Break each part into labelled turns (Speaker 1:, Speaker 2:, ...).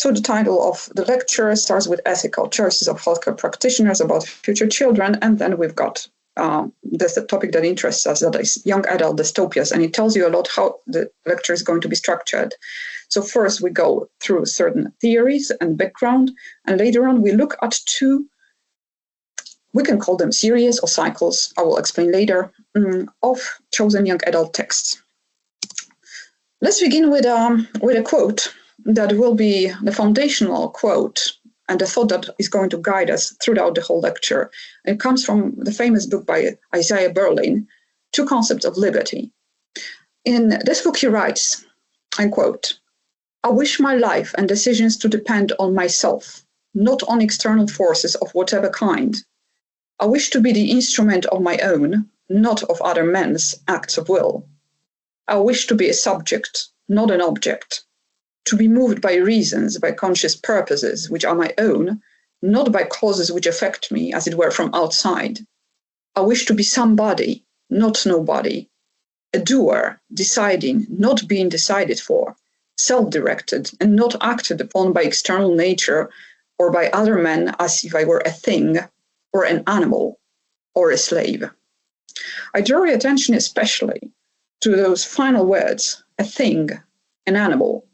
Speaker 1: So the title of the lecture starts with ethical choices of healthcare practitioners about future children, and then we've got that's the topic that interests us, that is young adult dystopias, and it tells you a lot how the lecture is going to be structured. So first we go through certain theories and background, and later on we look at two, we can call them series or cycles, I will explain later, of chosen young adult texts. Let's begin with a quote that will be the foundational quote and the thought that is going to guide us throughout the whole lecture. It comes from the famous book by Isaiah Berlin, Two Concepts of Liberty. In this book he writes, I quote, "I wish my life and decisions to depend on myself, not on external forces of whatever kind. I wish to be the instrument of my own, not of other men's acts of will. I wish to be a subject, not an object, to be moved by reasons, by conscious purposes which are my own, not by causes which affect me, as it were, from outside. I wish to be somebody, not nobody, a doer, deciding, not being decided for, self-directed and not acted upon by external nature or by other men as if I were a thing or an animal or a slave." I draw your attention especially to those final words, a thing, an animal,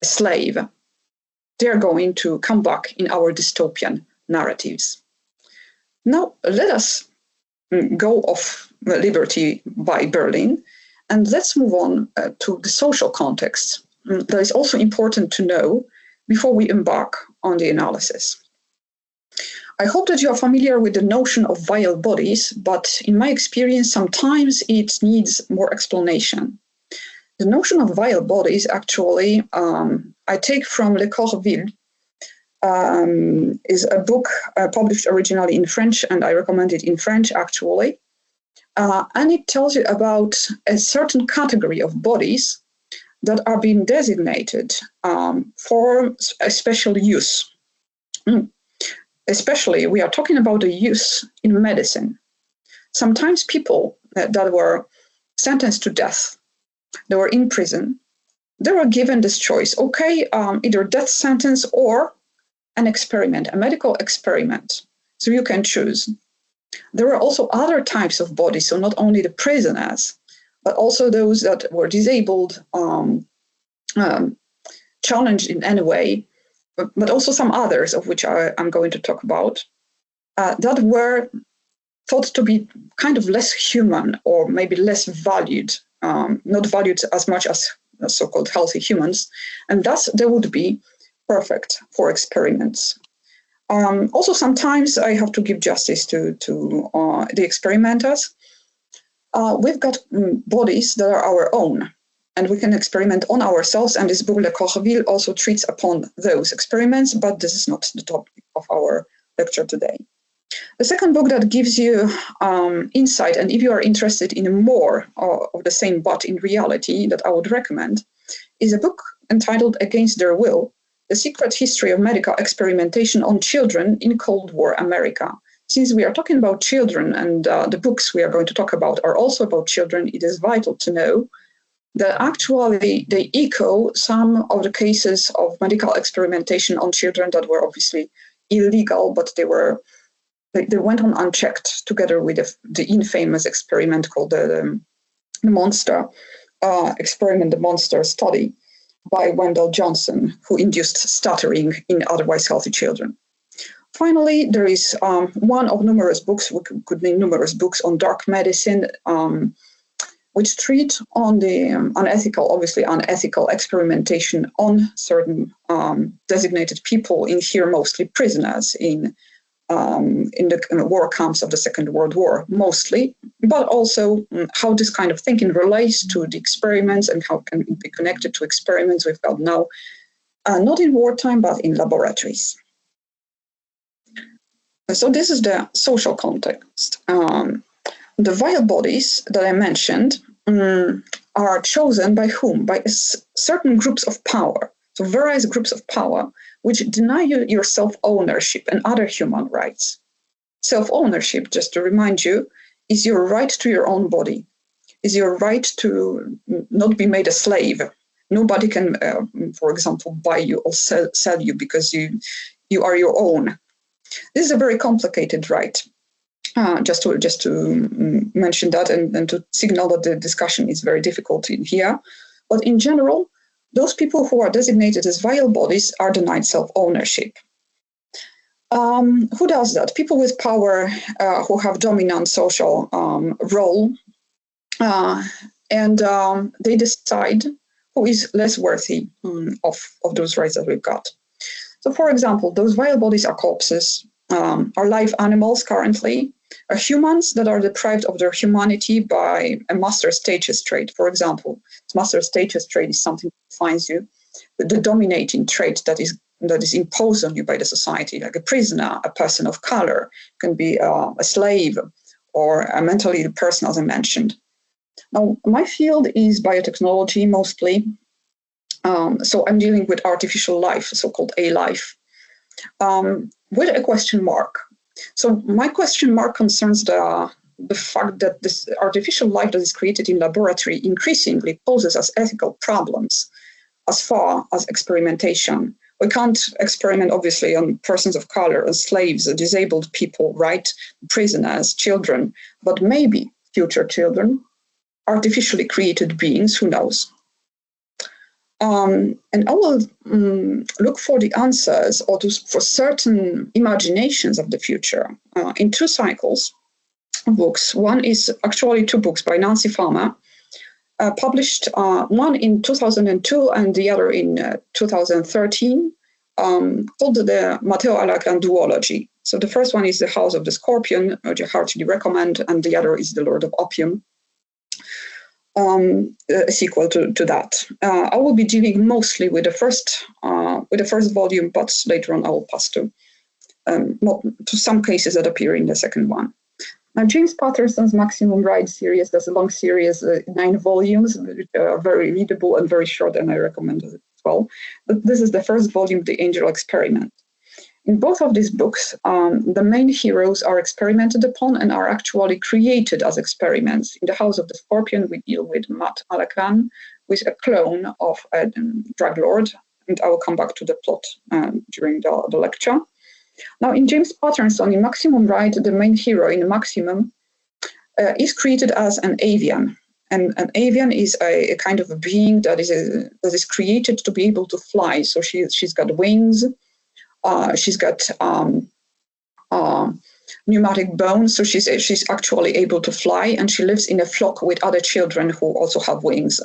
Speaker 1: a slave. They're going to come back in our dystopian narratives. Now, let us go off Liberty by Berlin, and let's move on to the social context. That is also important to know before we embark on the analysis. I hope that you are familiar with the notion of vile bodies, but in my experience, sometimes it needs more explanation. The notion of vile bodies, actually, I take from Le Corps Vil, is a book published originally in French, and I recommend it in French, actually. And it tells you about a certain category of bodies that are being designated for a special use. Especially, we are talking about the use in medicine. Sometimes people that were sentenced to death, they were in prison, they were given this choice, okay, either death sentence or an experiment, a medical experiment. So you can choose. There were also other types of bodies, so not only the prisoners, but also those that were disabled, challenged in any way, but also some others of which I'm going to talk about, that were thought to be kind of less human or maybe less valued, not valued as much as so-called healthy humans, and thus they would be perfect for experiments. Also, sometimes I have to give justice to the experimenters. We've got bodies that are our own, and we can experiment on ourselves, and this book, Le Corps Vil, also treats upon those experiments, but this is not the topic of our lecture today. The second book that gives you insight, and if you are interested in more of the same but in reality that I would recommend, is a book entitled Against Their Will, The Secret History of Medical Experimentation on Children in Cold War America. Since we are talking about children and the books we are going to talk about are also about children, it is vital to know that actually they echo some of the cases of medical experimentation on children that were obviously illegal, but they went on unchecked, together with the infamous experiment called the monster experiment, the monster study by Wendell Johnson, who induced stuttering in otherwise healthy children. Finally, there is one of numerous books, we could name numerous books on dark medicine, which treat on the unethical experimentation on certain designated people, in here mostly prisoners in the war camps of the Second World War, mostly, but also how this kind of thinking relates to the experiments and how can it be connected to experiments we've got now, not in wartime, but in laboratories. So this is the social context. The vile bodies that I mentioned are chosen by whom? By certain groups of power, so various groups of power, which deny you your self-ownership and other human rights. Self-ownership, just to remind you, is your right to your own body, is your right to not be made a slave, Nobody can, for example, buy you or sell you because you are your own. This is a very complicated right. Just to mention that and to signal that the discussion is very difficult in here. But in general, those people who are designated as vital bodies are denied self-ownership. Who does that? People with power who have dominant social role, and they decide who is less worthy of those rights that we've got. So, for example, those vital bodies are corpses, are live animals currently, are humans that are deprived of their humanity by a master status trait. For example, master status trait is something that defines you, the dominating trait that is imposed on you by the society, like a prisoner, a person of color, can be a slave, or a mentally ill person, as I mentioned. Now, my field is biotechnology mostly, so I'm dealing with artificial life, so-called A-life, with a question mark. So my question mark concerns the fact that this artificial life that is created in laboratory increasingly poses us ethical problems as far as experimentation. We can't experiment, obviously, on persons of color, as slaves, disabled people, right? Prisoners, children, but maybe future children, artificially created beings, who knows? And I will look for the answers or for certain imaginations of the future in two cycles of books. One is actually two books by Nancy Farmer, published one in 2002 and the other in 2013, called the Matteo Alacran duology. So the first one is The House of the Scorpion, which I heartily recommend, and the other is The Lord of Opium. A sequel to that. I will be dealing mostly with the first volume, but later on I will pass to some cases that appear in the second one. Now, James Patterson's Maximum Ride series, that's a long series, 9 volumes, which are very readable and very short, and I recommend it as well. But this is the first volume, The Angel Experiment. In both of these books, the main heroes are experimented upon and are actually created as experiments. In The House of the Scorpion, we deal with Matt Alacran, who is a clone of a drug lord, and I will come back to the plot during the lecture. Now, in James Patterson, in Maximum Ride, the main hero in Maximum is created as an avian. And an avian is a kind of a being that is created to be able to fly. So she's got wings. She's got pneumatic bones, so she's actually able to fly, and she lives in a flock with other children who also have wings.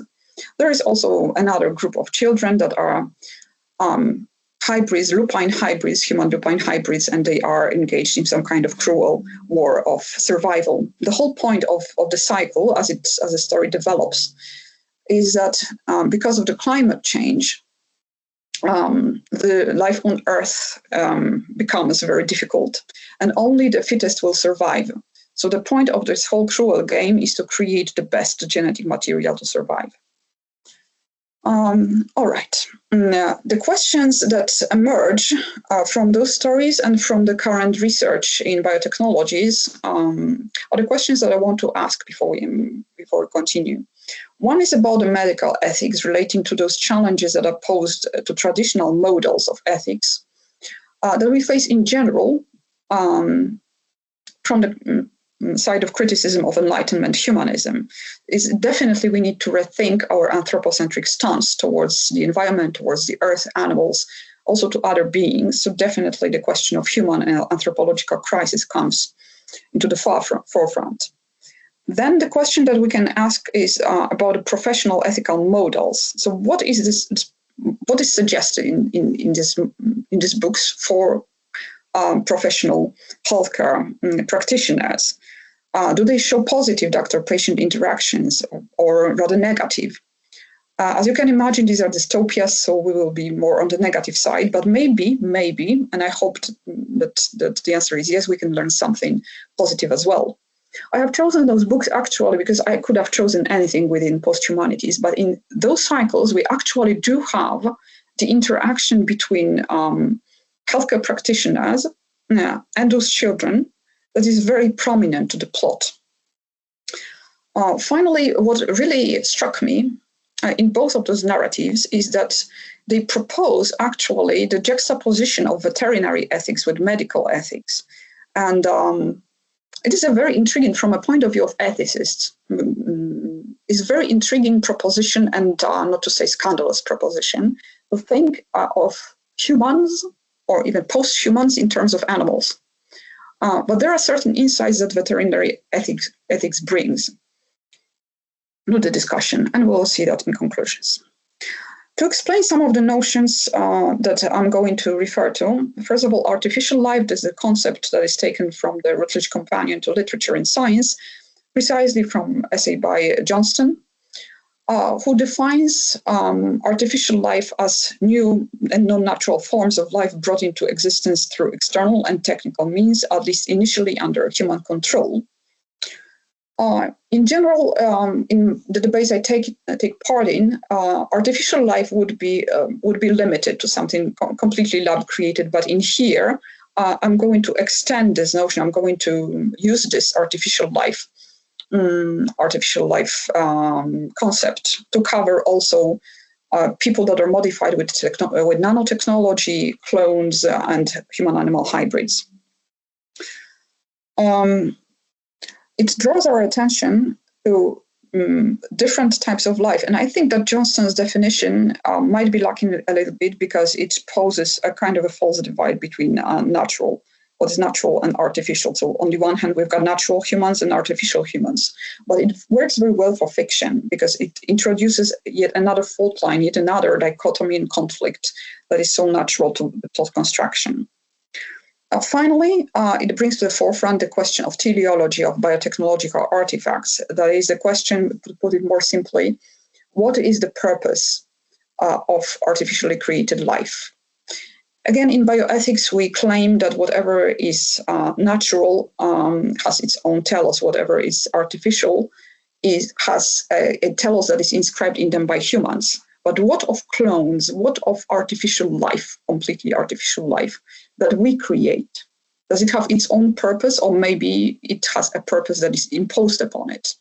Speaker 1: There is also another group of children that are hybrids, lupine hybrids, human lupine hybrids, and they are engaged in some kind of cruel war of survival. The whole point of the cycle, as the story develops, is that because of the climate change, the life on Earth becomes very difficult, and only the fittest will survive. So the point of this whole cruel game is to create the best genetic material to survive. All right. The questions that emerge from those stories and from the current research in biotechnologies are the questions that I want to ask before we continue. One is about the medical ethics relating to those challenges that are posed to traditional models of ethics that we face in general from the side of criticism of Enlightenment humanism. Is definitely we need to rethink our anthropocentric stance towards the environment, towards the earth, animals, also to other beings. So definitely the question of human and anthropological crisis comes into the forefront. Then the question that we can ask is about professional ethical models. So what is this? What is suggested in these books for professional healthcare practitioners? Do they show positive doctor-patient interactions or rather negative? As you can imagine, these are dystopias, so we will be more on the negative side, but maybe, and I hope that the answer is yes, we can learn something positive as well. I have chosen those books actually because I could have chosen anything within post-humanities, but in those cycles, we actually do have the interaction between healthcare practitioners and those children that is very prominent to the plot. Finally, what really struck me in both of those narratives is that they propose actually the juxtaposition of veterinary ethics with medical ethics. And it is a very intriguing, from a point of view of ethicists, is a very intriguing proposition, and not to say scandalous proposition, to think of humans or even post-humans in terms of animals. But there are certain insights that veterinary ethics brings to the discussion, and we'll see that in conclusions. To explain some of the notions that I'm going to refer to, first of all, artificial life is a concept that is taken from the Routledge Companion to Literature in Science, precisely from essay by Johnston, who defines artificial life as new and non-natural forms of life brought into existence through external and technical means, at least initially under human control. In general, in the debates I take part in, artificial life would be limited to something completely lab created. But in here, I'm going to extend this notion. I'm going to use this artificial life concept to cover also people that are modified with nanotechnology, clones, and human-animal hybrids. It draws our attention to different types of life. And I think that Johnston's definition might be lacking a little bit, because it poses a kind of a false divide between what is natural and artificial. So on the one hand, we've got natural humans and artificial humans. But it works very well for fiction, because it introduces yet another fault line, yet another dichotomy and conflict that is so natural to the plot construction. Finally, it brings to the forefront the question of teleology of biotechnological artifacts. That is the question, to put it more simply, what is the purpose of artificially created life? Again, in bioethics, we claim that whatever is natural has its own telos. Whatever is artificial has a telos that is inscribed in them by humans. But what of clones? What of artificial life, completely artificial life, that we create? Does it have its own purpose, or maybe it has a purpose that is imposed upon it?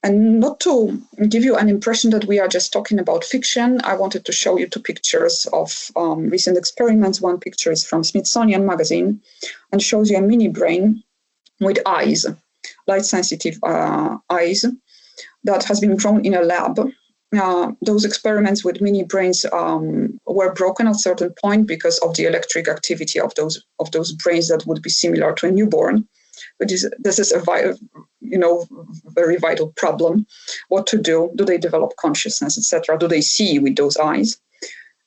Speaker 1: And not to give you an impression that we are just talking about fiction, I wanted to show you two pictures of recent experiments. One picture is from Smithsonian Magazine and shows you a mini brain with eyes, light-sensitive eyes, that has been grown in a lab. Those experiments with mini brains were broken at a certain point because of the electric activity of those brains that would be similar to a newborn. But this is a very vital problem. What to do? Do they develop consciousness, etc.? Do they see with those eyes?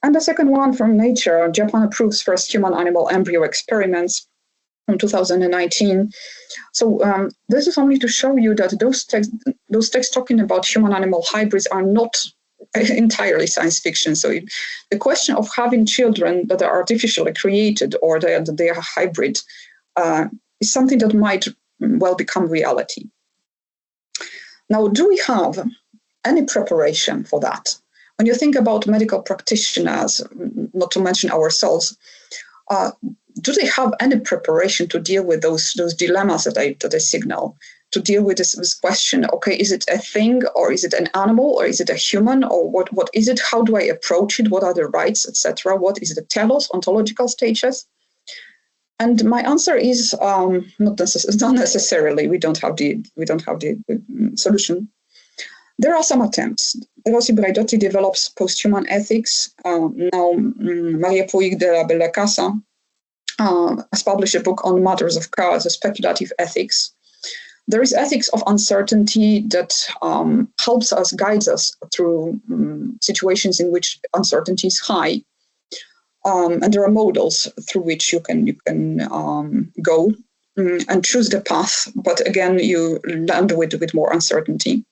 Speaker 1: And the second one from Nature, Japan approves first human-animal embryo experiments from 2019. So this is only to show you that those texts talking about human-animal hybrids are not entirely science fiction. So the question of having children that are artificially created or that they are hybrid is something that might well become reality. Now, do we have any preparation for that? When you think about medical practitioners, not to mention ourselves, do they have any preparation to deal with those dilemmas that I signal, to deal with this question? Okay, is it a thing, or is it an animal, or is it a human, or what is it? How do I approach it? What are the rights, etc.? What is the telos, ontological stages? And my answer is not necessarily. We don't have the solution. There are some attempts. Rossi Braidotti develops post-human ethics. Now, Maria Puig de la Bella Casa has published a book on matters of chaos, speculative ethics. There is ethics of uncertainty that helps us, guides us through situations in which uncertainty is high. And there are models through which you can go and choose the path, but again, you land with more uncertainty.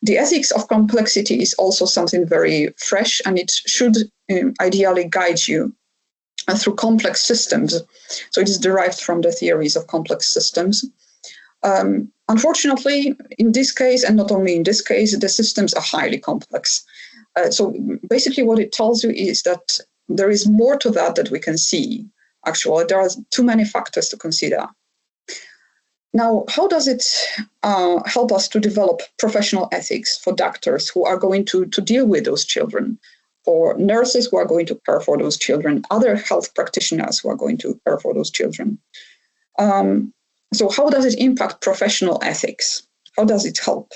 Speaker 1: The ethics of complexity is also something very fresh, and it should ideally guide you through complex systems. So it is derived from the theories of complex systems. Unfortunately, in this case, and not only in this case, the systems are highly complex. So basically what it tells you is that there is more to that we can see. Actually, there are too many factors to consider. Now, how does it help us to develop professional ethics for doctors who are going to deal with those children, for nurses who are going to care for those children, other health practitioners who are going to care for those children? So how does it impact professional ethics? How does it help?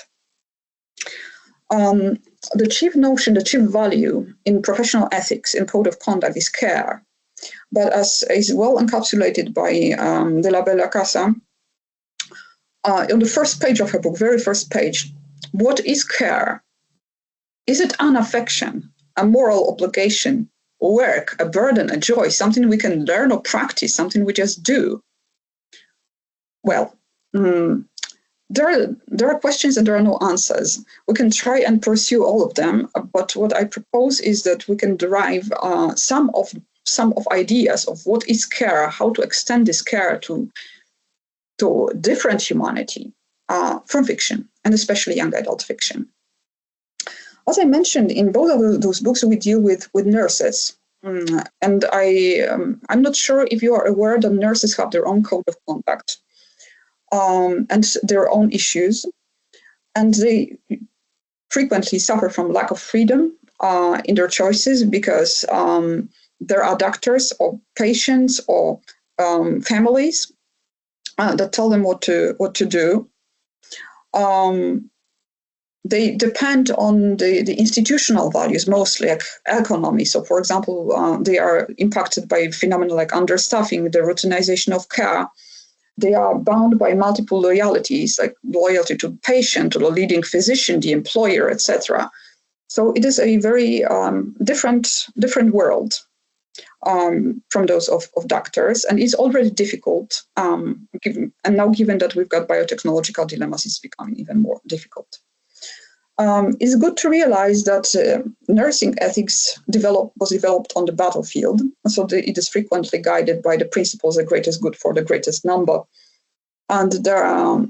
Speaker 1: The chief notion, the chief value in professional ethics in code of conduct is care. But as is well encapsulated by de la Bella Casa, on the first page of her book, very first page, what is care? Is it an affection, a moral obligation, work, a burden, a joy, something we can learn or practice, something we just do? Well, there are questions and there are no answers. We can try and pursue all of them, but what I propose is that we can derive some of ideas of what is care, how to extend this care to different humanity from fiction, and especially young adult fiction. As I mentioned, in both of those books, we deal with nurses. And I'm not sure if you are aware that nurses have their own code of conduct and their own issues. And they frequently suffer from lack of freedom in their choices because there are doctors or patients or families that tell them what to do. They depend on the institutional values, mostly like economy. So, for example, they are impacted by phenomena like understaffing, the routinization of care. They are bound by multiple loyalties, like loyalty to the patient, to the leading physician, the employer, etc. So it is a very different world from those of doctors, and it's already difficult. Given that we've got biotechnological dilemmas, it's becoming even more difficult. It's good to realize that nursing ethics was developed on the battlefield, so it is frequently guided by the principles the greatest good for the greatest number. And there are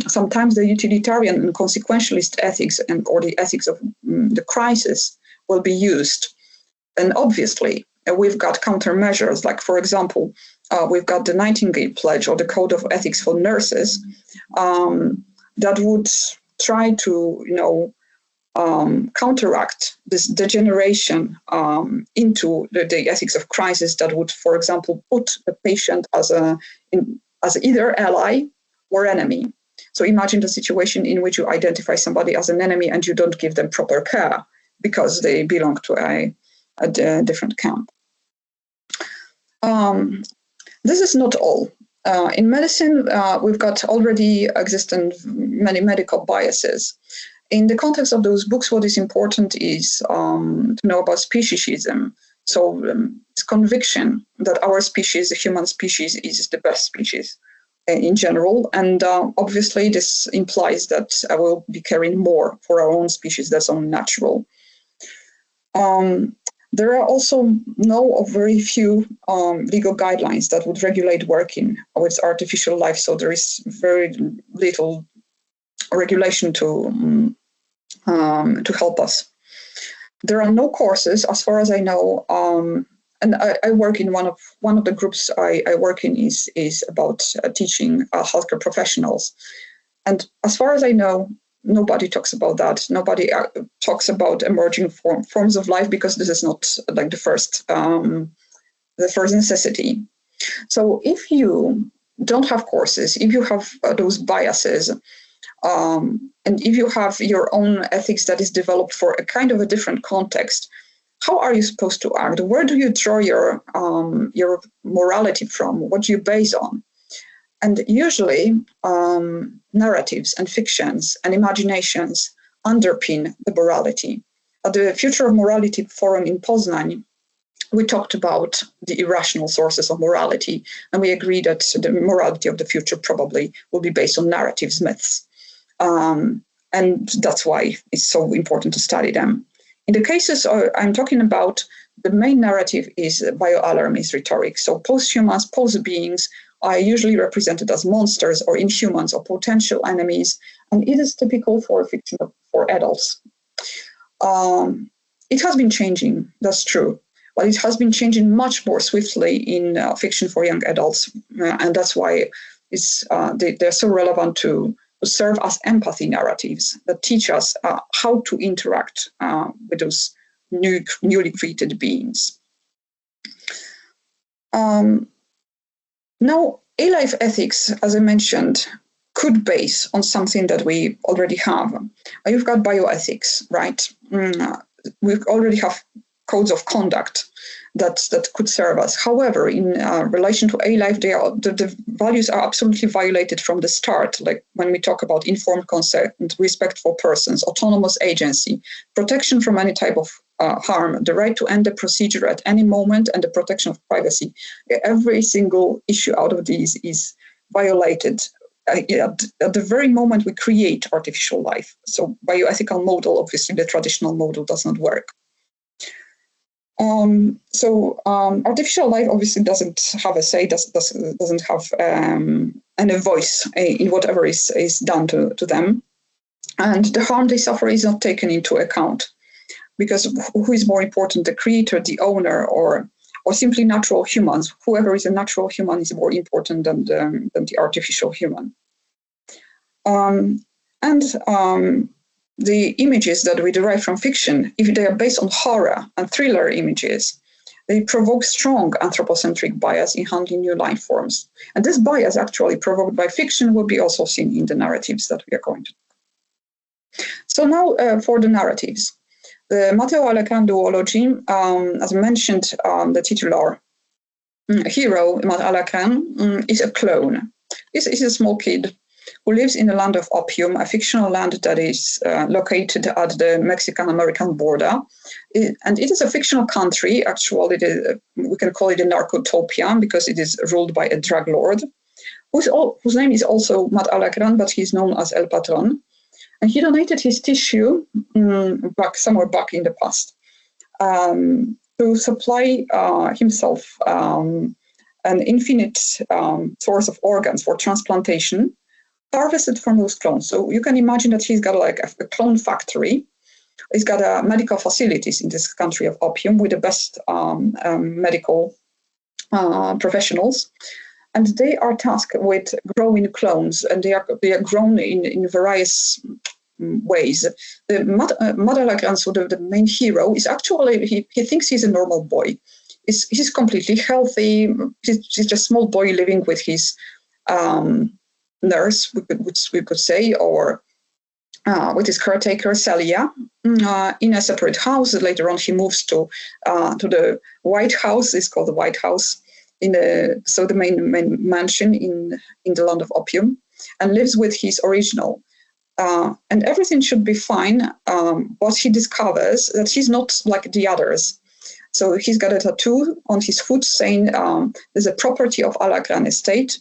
Speaker 1: sometimes the utilitarian and consequentialist ethics or the ethics of the crisis will be used. And obviously, we've got countermeasures, like, for example, we've got the Nightingale Pledge or the Code of Ethics for Nurses that would try to, counteract this degeneration into the ethics of crisis that would, for example, put the patient as either ally or enemy. So imagine the situation in which you identify somebody as an enemy and you don't give them proper care because they belong to a different camp. This is not all. In medicine, we've got already existent many medical biases. In the context of those books, what is important is to know about speciesism. So it's conviction that our species, the human species, is the best species in general. And obviously, this implies that I will be caring more for our own species. That's only natural. There are also no or very few legal guidelines that would regulate working with artificial life. So there is very little regulation to help us. There are no courses, as far as I know, and I work in one of the groups I work in is about teaching healthcare professionals. And as far as I know, nobody talks about that. Nobody talks about emerging forms of life because this is not like the first necessity. So if you don't have courses, if you have those biases, and if you have your own ethics that is developed for a kind of a different context, how are you supposed to act? Where do you draw your morality from? What do you base on? And usually, narratives and fictions and imaginations underpin the morality. At the Future of Morality Forum in Poznań, we talked about the irrational sources of morality, and we agreed that the morality of the future probably will be based on narratives, myths. And that's why it's so important to study them. In the cases I'm talking about, the main narrative is bioalarmist rhetoric. So posthumans, post-beings are usually represented as monsters or inhumans or potential enemies, and it is typical for fiction for adults. It has been changing, that's true, but it has been changing much more swiftly in fiction for young adults, and that's why they're so relevant to serve as empathy narratives that teach us how to interact with those newly created beings. Now, A-life ethics, as I mentioned, could base on something that we already have. You've got bioethics, right? We already have codes of conduct that could serve us. However, in relation to A-life, the values are absolutely violated from the start, like when we talk about informed consent, respect for persons, autonomous agency, protection from any type of harm, the right to end the procedure at any moment, and the protection of privacy. Every single issue out of these is violated at the very moment we create artificial life. So bioethical model, obviously the traditional model does not work. Artificial life obviously doesn't have a say, doesn't have any voice in whatever is done to them. And the harm they suffer is not taken into account, because who is more important, the creator, the owner, or simply natural humans? Whoever is a natural human is more important than the artificial human. The images that we derive from fiction, if they are based on horror and thriller images, they provoke strong anthropocentric bias in handling new life forms. And this bias actually provoked by fiction will be also seen in the narratives that we are going to. So now for the narratives. The Matteo Alacran duology, as I mentioned, the titular hero, Matt Alacran, is a clone. He's a small kid who lives in the land of opium, a fictional land that is located at the Mexican-American border. And it is a fictional country. Actually, we can call it a narcotopia because it is ruled by a drug lord, whose name is also Matt Alacran, but he's known as El Patron. And he donated his tissue somewhere back in the past to supply himself an infinite source of organs for transplantation, harvested from those clones. So you can imagine that he's got like a clone factory. He's got medical facilities in this country of opium with the best medical professionals. And they are tasked with growing clones, and they are grown in various ways. The Matt Alacran, so the main hero, is actually, he thinks he's a normal boy. He's completely healthy. He's just a small boy living with his nurse, we could say, or with his caretaker, Celia, in a separate house. Later on, he moves to the White House. It's called the White House, the main mansion in the land of opium, and lives with his original. And everything should be fine, but he discovers that he's not like the others. So he's got a tattoo on his foot saying there's a property of Alacran estate.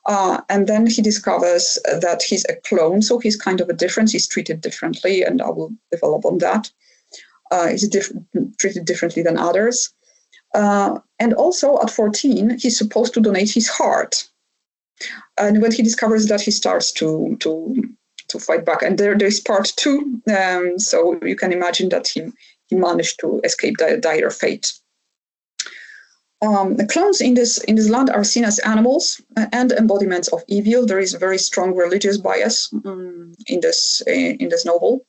Speaker 1: And then he discovers that he's a clone, so he's kind of a difference. He's treated differently, and I will develop on that. He's treated differently than others. And also at 14, he's supposed to donate his heart. And when he discovers that, he starts to fight back. And there's part 2, so you can imagine that he managed to escape the dire fate. The clones in this land are seen as animals and embodiments of evil. There is a very strong religious bias in this novel,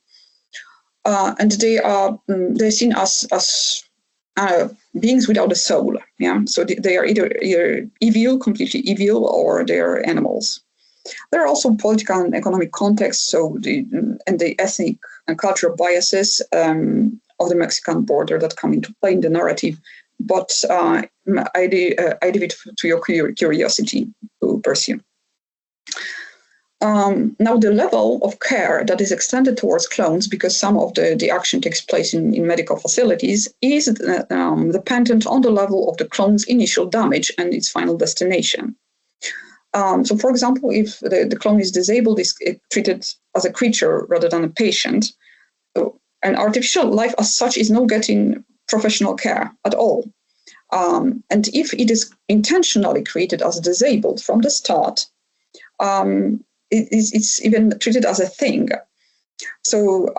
Speaker 1: and they're seen as beings without a soul. Yeah, so they are either evil, completely evil, or they are animals. There are also political and economic contexts, and the ethnic and cultural biases of the Mexican border that come into play in the narrative. But I leave it to your curiosity to pursue. Now, the level of care that is extended towards clones, because some of the action takes place in medical facilities, is dependent on the level of the clone's initial damage and its final destination. So, for example, if the clone is disabled, it's treated as a creature rather than a patient. So, an artificial life as such is not getting professional care at all. And if it is intentionally created as disabled from the start, it's even treated as a thing. So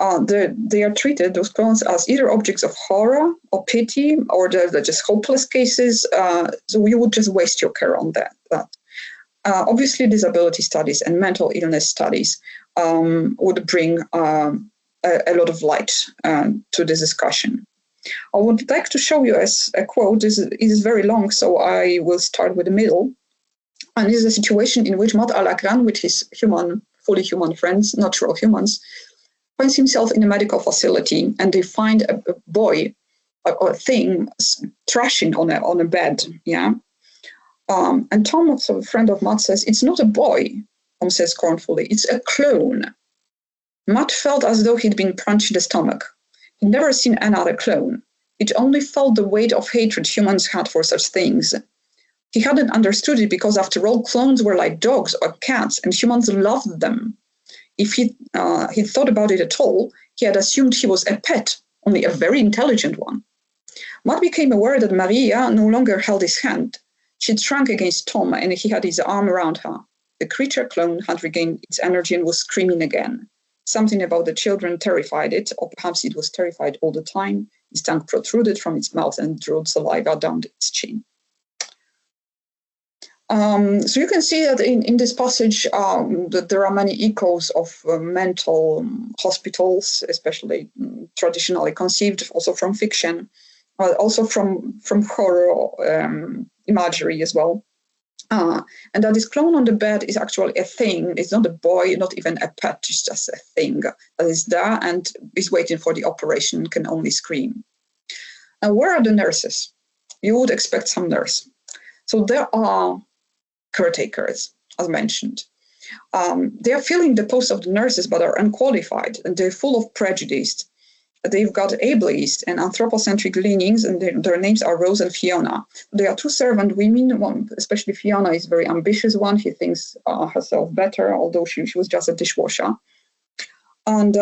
Speaker 1: they are treated, those clones, as either objects of horror or pity, or they're just hopeless cases. So you would just waste your care on that. Obviously, disability studies and mental illness studies would bring a lot of light to this discussion. I would like to show you as a quote. It is very long, so I will start with the middle. And this is a situation in which Matt Alakran, with his fully human friends, natural humans, finds himself in a medical facility, and they find a boy, a thing, thrashing on a bed. Yeah. And Tom, a friend of Matt, says, "It's not a boy," Tom says scornfully, "it's a clone." Matt felt as though he'd been punched in the stomach. He'd never seen another clone. He'd only felt the weight of hatred humans had for such things. He hadn't understood it because, after all, clones were like dogs or cats, and humans loved them. If he'd thought about it at all, he had assumed he was a pet, only a very intelligent one. Matt became aware that Maria no longer held his hand. She'd shrunk against Tom, and he had his arm around her. The creature clone had regained its energy and was screaming again. Something about the children terrified it, or perhaps it was terrified all the time. His tongue protruded from its mouth and drooled saliva down its chin. So you can see that in this passage that there are many echoes of mental hospitals, especially traditionally conceived, also from fiction, also from horror imagery as well. And that this clone on the bed is actually a thing. It's not a boy, not even a pet. It's just a thing that is there and is waiting for the operation, can only scream. Now, where are the nurses? You would expect some nurse. So there are caretakers, as mentioned. They are filling the post of the nurses, but are unqualified, and they're full of prejudice. They've got ableist and anthropocentric leanings, and their names are Rose and Fiona. They are two servant women. One, especially Fiona, is a very ambitious one. She thinks herself better, although she was just a dishwasher. And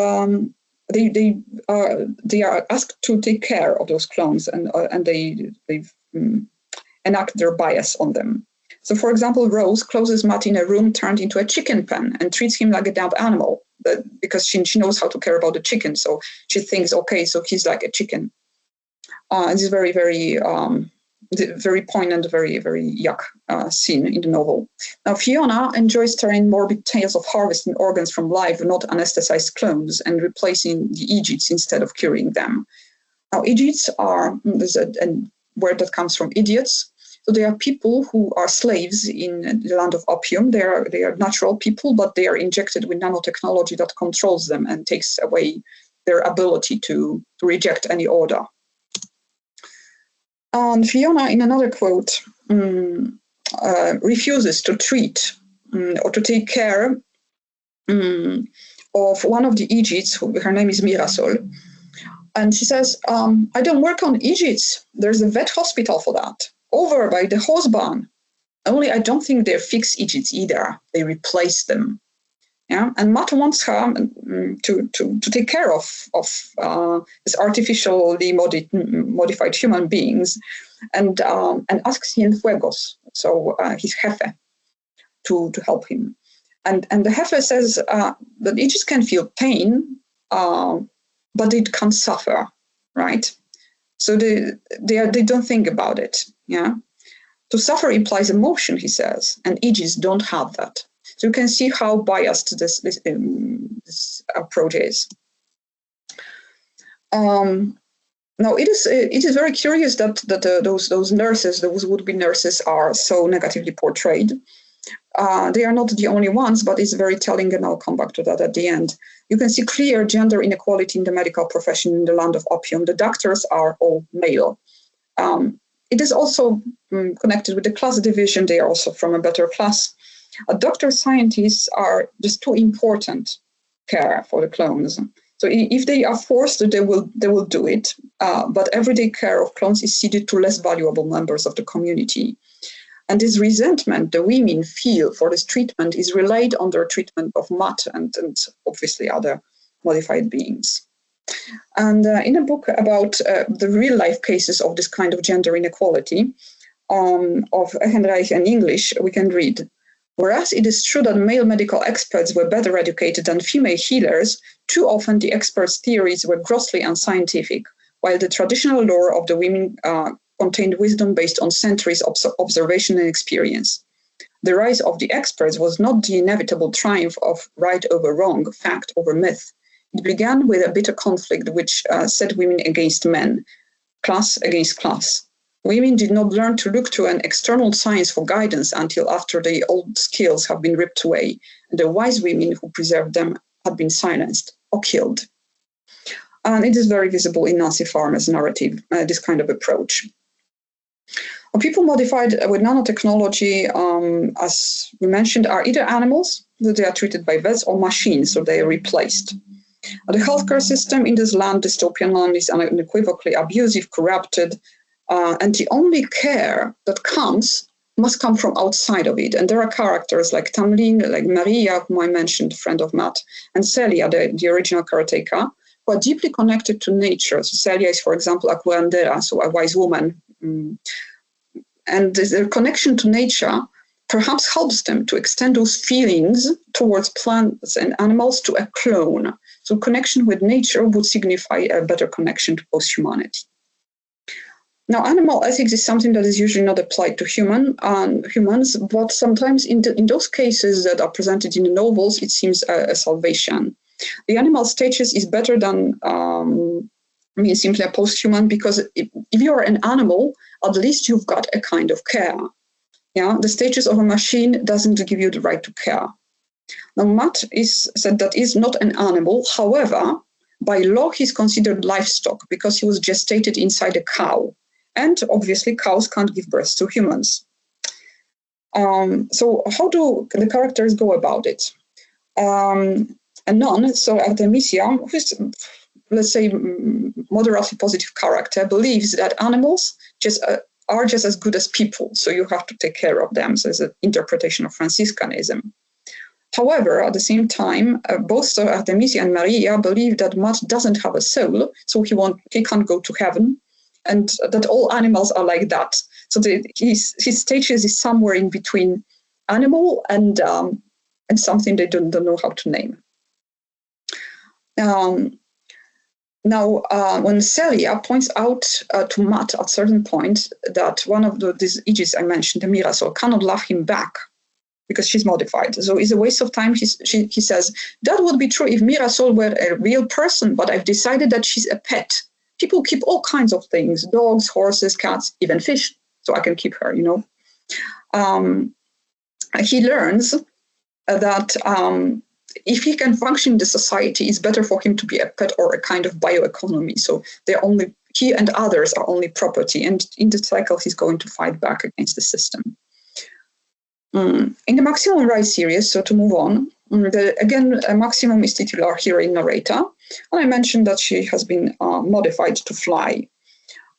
Speaker 1: they are asked to take care of those clones, and they enact their bias on them. So, for example, Rose closes Matt in a room turned into a chicken pen and treats him like a dumb animal because she knows how to care about the chicken. So she thinks, okay, so he's like a chicken. It's a very, very, very poignant, very, very yuck scene in the novel. Now, Fiona enjoys telling morbid tales of harvesting organs from live, not anesthetized clones and replacing the Egypts instead of curing them. Now, Egypts are, there's a word that comes from idiots. So they are people who are slaves in the land of opium. They are natural people, but they are injected with nanotechnology that controls them and takes away their ability to reject any order. And Fiona, in another quote, refuses to treat or to take care of one of the Egypts. Her name is Mirasol. And she says, I don't work on Egypts. There's a vet hospital for that. Over by the horse barn. Only I don't think they fix Egypts either. They replace them. Yeah, and Matt wants her to take care of this artificially modified human beings, and asks Cienfuegos, so his jefe, to help him. And the jefe says that Egypts can feel pain, but it can't suffer, right? So they don't think about it. Yeah, to suffer implies emotion, he says, and Egypts don't have that. So you can see how biased this approach is. Now it is very curious that those nurses, those would-be nurses, are so negatively portrayed. They are not the only ones, but it's very telling, and I'll come back to that at the end. You can see clear gender inequality in the medical profession in the land of opium. The doctors are all male. It is also connected with the class division. They are also from a better class. Doctors, scientists are just too important care for the clones. So if they are forced, they will do it. But everyday care of clones is ceded to less valuable members of the community. And this resentment the women feel for this treatment is relayed on their treatment of Matt and obviously other modified beings. And in a book about the real life cases of this kind of gender inequality of Henreich and English, we can read, whereas it is true that male medical experts were better educated than female healers, too often the experts' theories were grossly unscientific, while the traditional lore of the women contained wisdom based on centuries of observation and experience. the rise of the experts was not the inevitable triumph of right over wrong, fact over myth. It began with a bitter conflict which set women against men, class against class. Women did not learn to look to an external science for guidance until after the old skills have been ripped away, and the wise women who preserved them had been silenced or killed. And it is very visible in Nancy Farmer's narrative, this kind of approach. People modified with nanotechnology, as we mentioned, are either animals, that they are treated by vets, or machines, so they are replaced. The healthcare system in this land, dystopian land, is unequivocally abusive, corrupted, and the only care that comes must come from outside of it. And there are characters like Tamlin, like Maria, whom I mentioned, friend of Matt, and Celia, the original caretaker, who are deeply connected to nature. So Celia is, for example, a curandera, so a wise woman. And their connection to nature perhaps helps them to extend those feelings towards plants and animals to a clone. So connection with nature would signify a better connection to post-humanity. Now, animal ethics is something that is usually not applied to humans, but sometimes in those cases that are presented in the novels, it seems a salvation. The animal status is better than simply a post-human, because if you're an animal, at least you've got a kind of care. Yeah, the status of a machine doesn't give you the right to care. Now, Matt said that is not an animal. However, by law, he's considered livestock because he was gestated inside a cow. And obviously, cows can't give birth to humans. So how do the characters go about it? A nun, so Artemisia, who's, let's say, moderately positive character, believes that animals are just as good as people, so you have to take care of them. So it's an interpretation of Franciscanism. However, at the same time, both Artemisia and Maria believe that Matt doesn't have a soul, so he can't go to heaven, and that all animals are like that. So his status is somewhere in between animal and something they don't know how to name. Now, when Celia points out to Matt at a certain point that one of these Aegis I mentioned, the Mirasol, cannot love him back because she's modified. So it's a waste of time. He says, that would be true if Mirasol were a real person, but I've decided that she's a pet. People keep all kinds of things, dogs, horses, cats, even fish, so I can keep her, He learns that if he can function in the society, it's better for him to be a pet or a kind of bioeconomy. So he and others are only property. And in the cycle, he's going to fight back against the system. In the Maximum Rise series, so to move on, Maximum is titular heroine narrator. And I mentioned that she has been modified to fly.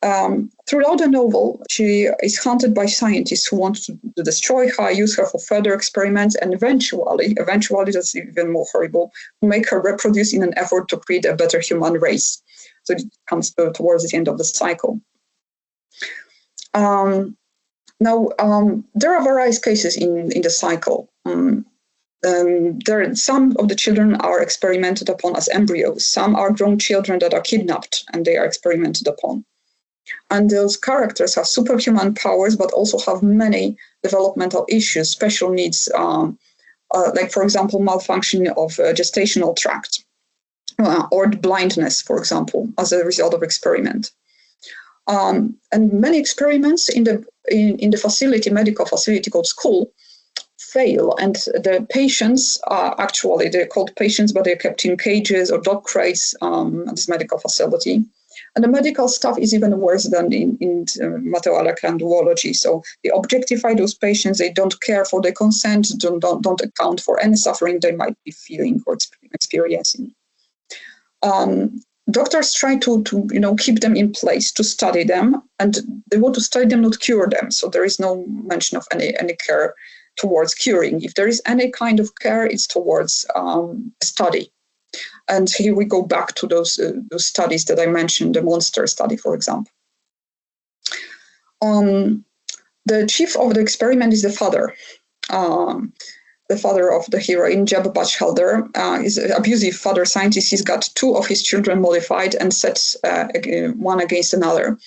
Speaker 1: Throughout the novel, she is hunted by scientists who want to destroy her, use her for further experiments, and eventually that's even more horrible, make her reproduce in an effort to create a better human race. So it comes towards the end of the cycle. Now, there are various cases in the cycle. Some of the children are experimented upon as embryos. Some are grown children that are kidnapped and they are experimented upon. And those characters have superhuman powers, but also have many developmental issues, special needs, like, for example, malfunction of gestational tract, or blindness, for example, as a result of experiment. And many experiments in the facility, medical facility called school, fail, and the patients are actually, they're called patients, but they're kept in cages or dog crates at this medical facility. And the medical staff is even worse than in maternal duology. So they objectify those patients. They don't care for their consent, don't account for any suffering they might be feeling or experiencing. Doctors try to keep them in place, to study them, and they want to study them, not cure them. So there is no mention of any care towards curing. If there is any kind of care, it's towards study. And here we go back to those studies that I mentioned, the monster study, for example. The chief of the experiment is the father of the heroine, Jeb Batchelder, is an abusive father scientist. He's got two of his children modified and sets one against another.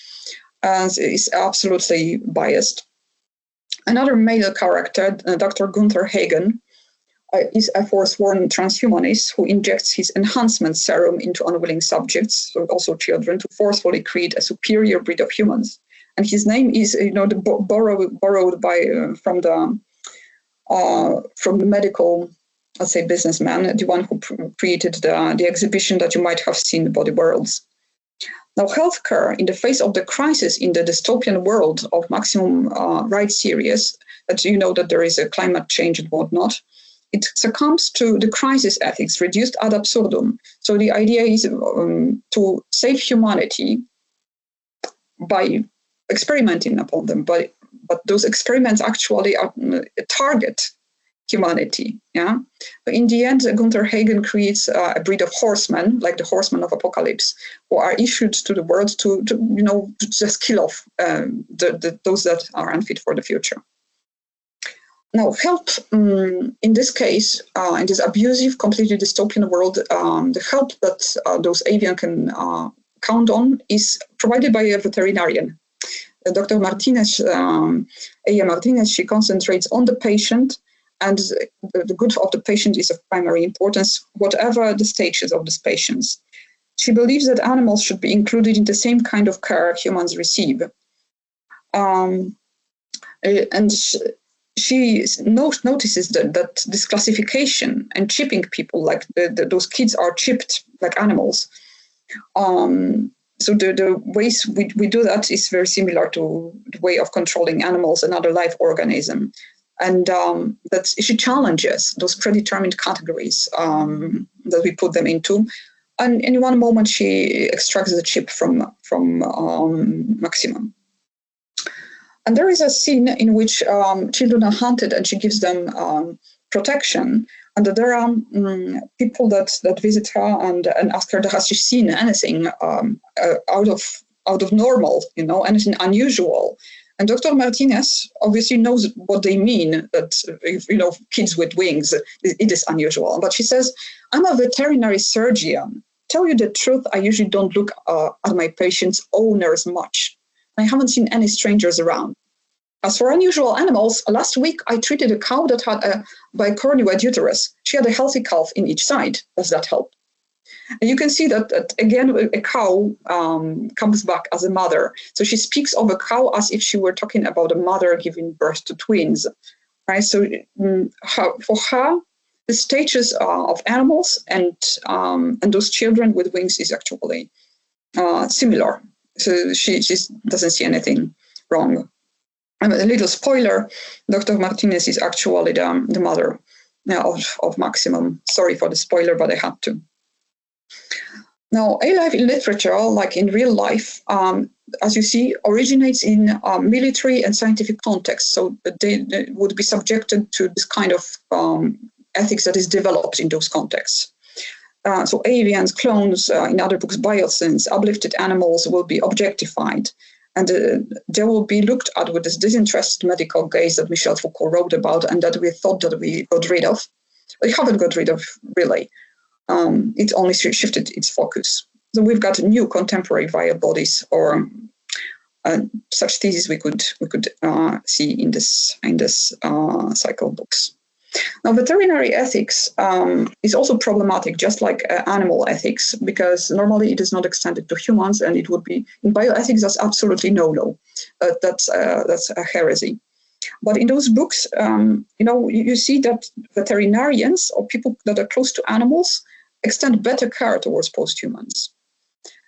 Speaker 1: And is absolutely biased. Another male character, Dr. Gunther Hagen, is a forsworn transhumanist who injects his enhancement serum into unwilling subjects, so also children, to forcefully create a superior breed of humans. And his name is, borrowed by from the medical, let's say, businessman, the one who created the exhibition that you might have seen, Body Worlds. Now, healthcare, in the face of the crisis in the dystopian world of Maximum Right series, that you know that there is a climate change and whatnot, it succumbs to the crisis ethics reduced ad absurdum. So the idea is to save humanity by experimenting upon them, but those experiments actually target humanity. Yeah, but in the end, Gunther Hagen creates a breed of horsemen, like the horsemen of apocalypse, who are issued to the world to just kill off those that are unfit for the future. Now, help in this case, in this abusive, completely dystopian world, the help that those avian can count on is provided by a veterinarian. Dr. Martinez, A.A. Martinez, she concentrates on the patient, and the good of the patient is of primary importance, whatever the stages of these patients. She believes that animals should be included in the same kind of care humans receive. And she notices that this classification and chipping people, like those kids are chipped like animals. So the ways we do that is very similar to the way of controlling animals and other life organisms. And that she challenges those predetermined categories that we put them into. And in one moment, she extracts the chip from Maximum. And there is a scene in which children are hunted and she gives them protection. And there are people that visit her and ask her, has she seen anything out of normal, anything unusual? And Dr. Martinez obviously knows what they mean, that, kids with wings, it is unusual. But she says, I'm a veterinary surgeon. Tell you the truth, I usually don't look at my patients' owners much. I haven't seen any strangers around. As for unusual animals, last week I treated a cow that had a bicornuate uterus. She had a healthy calf in each side. Does that help? And you can see that again, a cow comes back as a mother. So she speaks of a cow as if she were talking about a mother giving birth to twins, right? So for her, the stages of animals and those children with wings is actually similar. So she doesn't see anything wrong. And a little spoiler, Dr. Martinez is actually the mother of Maximum. Sorry for the spoiler, but I had to. Now, A-life in literature, like in real life, as you see, originates in military and scientific contexts. So they would be subjected to this kind of ethics that is developed in those contexts. So avians, clones, in other books, biosins, uplifted animals will be objectified. And they will be looked at with this disinterested medical gaze that Michel Foucault wrote about and that we thought that we got rid of. We haven't got rid of, really. It only shifted its focus. So we've got new contemporary via bodies, or such theses we could see in this cycle of books. Now, veterinary ethics is also problematic, just like animal ethics, because normally it is not extended to humans, and it would be in bioethics. That's absolutely no. That's a heresy. But in those books, you see that veterinarians or people that are close to animals extend better care towards post-humans.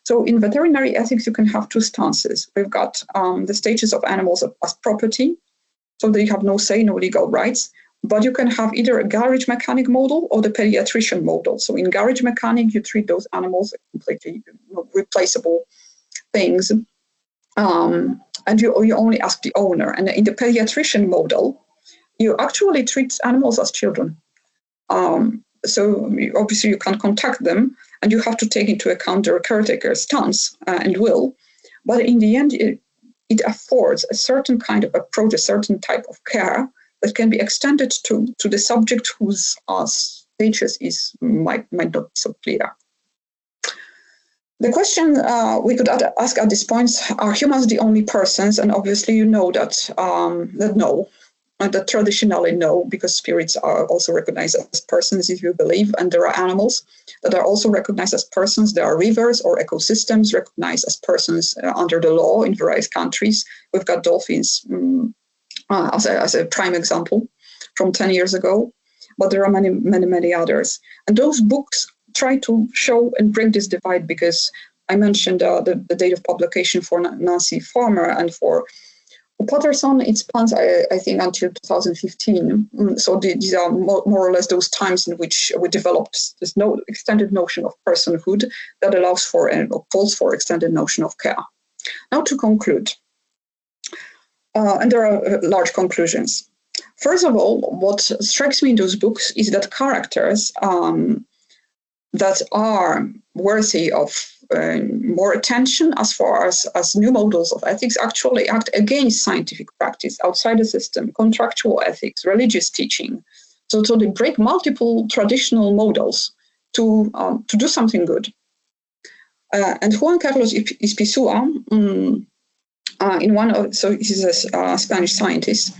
Speaker 1: So in veterinary ethics, you can have two stances. We've got the stages of animals as property, so they have no say, no legal rights. But you can have either a garage mechanic model or the pediatrician model. So in garage mechanic, you treat those animals as completely replaceable things. And you only ask the owner. And in the pediatrician model, you actually treat animals as children. So obviously you can contact them, and you have to take into account their caretaker stance and will. But in the end, it affords a certain kind of approach, a certain type of care that can be extended to the subject whose status might not be so clear. The question we could ask at this point, are humans the only persons? And obviously you know that no. that traditionally no, because spirits are also recognized as persons, if you believe, and there are animals that are also recognized as persons. There are rivers or ecosystems recognized as persons under the law in various countries. We've got dolphins as a prime example from 10 years ago, but there are many, many, many others. And those books try to show and break this divide, because I mentioned the date of publication for Nancy Farmer, and for Patterson, it spans, I think, until 2015. So these are more or less those times in which we developed this extended notion of personhood that allows for and calls for extended notion of care. Now to conclude, and there are large conclusions. First of all, what strikes me in those books is that characters that are worthy of more attention as far as new models of ethics actually act against scientific practice outside the system, contractual ethics, religious teaching. So they break multiple traditional models to do something good. And Juan Carlos Ispizua, he's a Spanish scientist,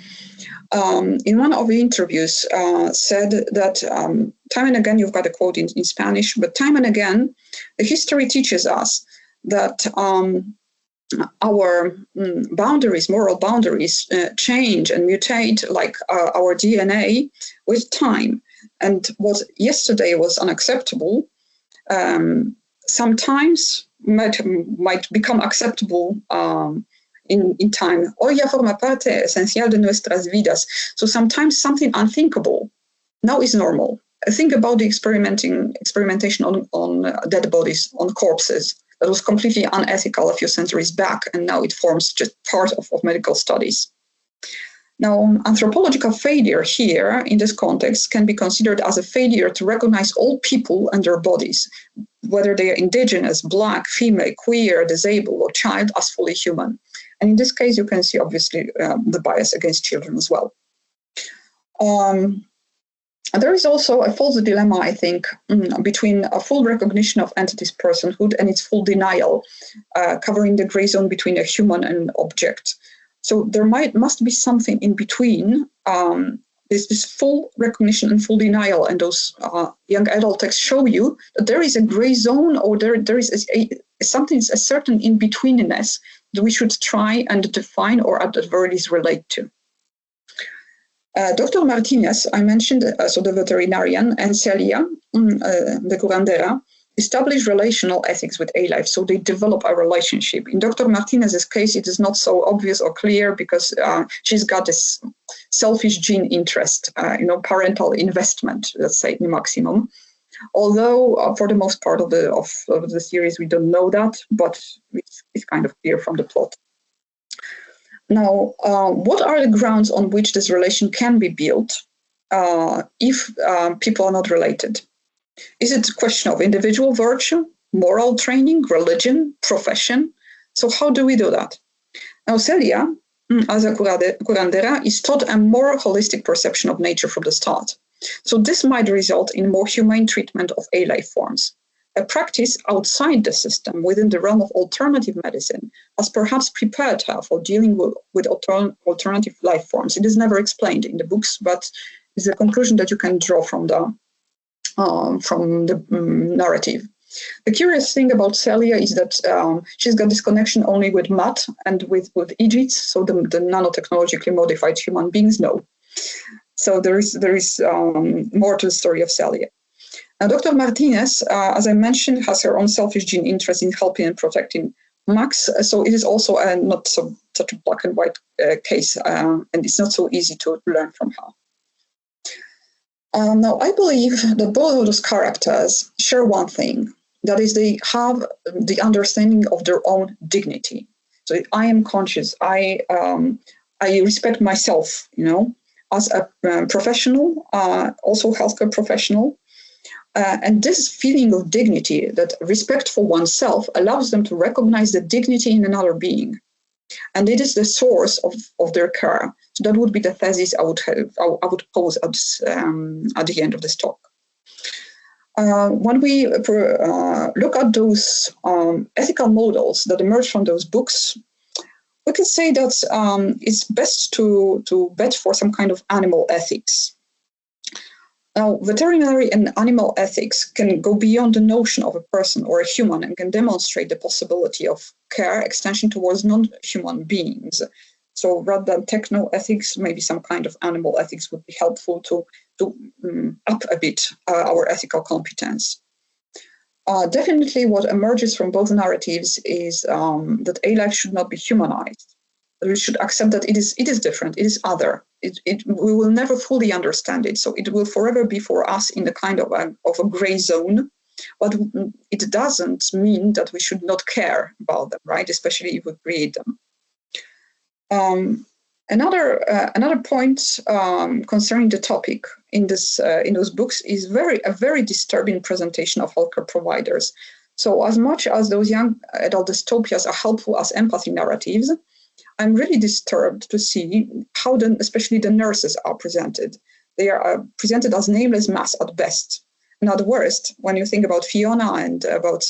Speaker 1: in one of the interviews said that time and again, you've got a quote in Spanish, but time and again, the history teaches us that our boundaries, moral boundaries, change and mutate like our DNA with time. And what yesterday was unacceptable, sometimes might become acceptable in time. Hoy ya forma parte esencial de nuestras vidas. So sometimes something unthinkable now is normal. Think about the experimentation on dead bodies, on corpses. That was completely unethical a few centuries back, and now it forms just part of medical studies. Now, anthropological failure here in this context can be considered as a failure to recognize all people and their bodies, whether they are indigenous, black, female, queer, disabled, or child, as fully human. And in this case, you can see, obviously, the bias against children as well. There is also a false dilemma, I think, between a full recognition of entity's personhood and its full denial, covering the gray zone between a human and an object. So there must be something in between this full recognition and full denial. And those young adult texts show you that there is a gray zone, or there is a certain in-betweenness that we should try and define, or at the very least relate to. Dr. Martinez, I mentioned, so the veterinarian, and Celia, the curandera, establish relational ethics with A-life, so they develop a relationship. In Dr. Martinez's case, it is not so obvious or clear because she's got this selfish gene interest, parental investment, let's say, in maximum. Although for the most part of the series, we don't know that, but it's kind of clear from the plot. Now, what are the grounds on which this relation can be built if people are not related? Is it a question of individual virtue, moral training, religion, profession? So how do we do that? Now, Celia, as a curandera, is taught a more holistic perception of nature from the start. So this might result in more humane treatment of A-life forms. A practice outside the system, within the realm of alternative medicine, has perhaps prepared her for dealing with alternative life forms. It is never explained in the books, but it's a conclusion that you can draw from the narrative. The curious thing about Celia is that she's got this connection only with mud and with Egypts, so the nanotechnologically modified human beings, no. So there is more to the story of Celia. Now, Dr. Martinez, as I mentioned, has her own selfish gene interest in helping and protecting Max. So it is also not such a black and white case, and it's not so easy to learn from her. Now, I believe that both of those characters share one thing, that is, they have the understanding of their own dignity. So I am conscious, I respect myself, as a professional, also healthcare professional. And this feeling of dignity, that respect for oneself, allows them to recognize the dignity in another being. And it is the source of their care. So that would be the thesis I would pose at the end of this talk. When we look at those ethical models that emerge from those books, we could say that it's best to bet for some kind of animal ethics. Now, veterinary and animal ethics can go beyond the notion of a person or a human and can demonstrate the possibility of care extension towards non-human beings. So rather than techno-ethics, maybe some kind of animal ethics would be helpful to up a bit our ethical competence. Definitely what emerges from both narratives is that a life should not be humanized. We should accept that it is different, it is other. We will never fully understand it, so it will forever be for us in a kind of a gray zone. But it doesn't mean that we should not care about them, right? Especially if we create them. Another point concerning the topic in those books is a very disturbing presentation of healthcare providers. So as much as those young adult dystopias are helpful as empathy narratives, I'm really disturbed to see how especially the nurses are presented. They are presented as nameless mass at best. And at worst, when you think about Fiona and about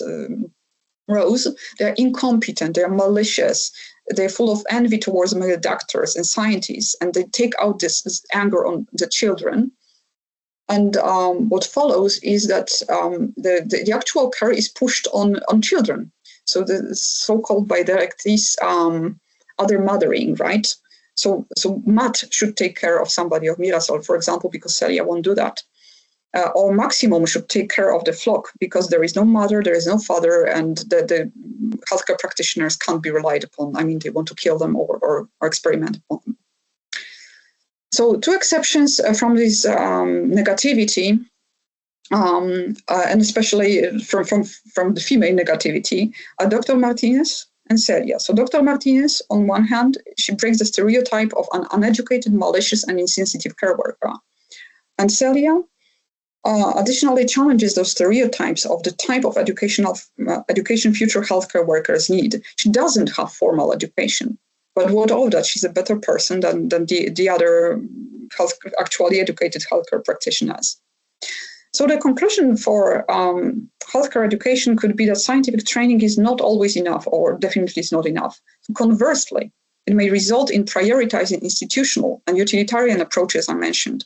Speaker 1: Rose, they're incompetent, they're malicious, they're full of envy towards male doctors and scientists, and they take out this anger on the children. And what follows is that the actual care is pushed on children. So the so-called by directives, other mothering, right? So Matt should take care of somebody of Mirasol, for example, because Celia won't do that. Or Maximum should take care of the flock because there is no mother, there is no father, and the healthcare practitioners can't be relied upon. I mean, they want to kill them or experiment upon them. So two exceptions from this negativity, and especially from the female negativity, are Dr. Martinez and Celia. So Dr. Martinez, on one hand, she breaks the stereotype of an uneducated, malicious, and insensitive care worker. And Celia additionally challenges those stereotypes of the type of education future healthcare workers need. She doesn't have formal education, but what of that? She's a better person than the other actually educated healthcare practitioners. So the conclusion for healthcare education could be that scientific training is not always enough, or definitely is not enough. Conversely, it may result in prioritizing institutional and utilitarian approaches I mentioned,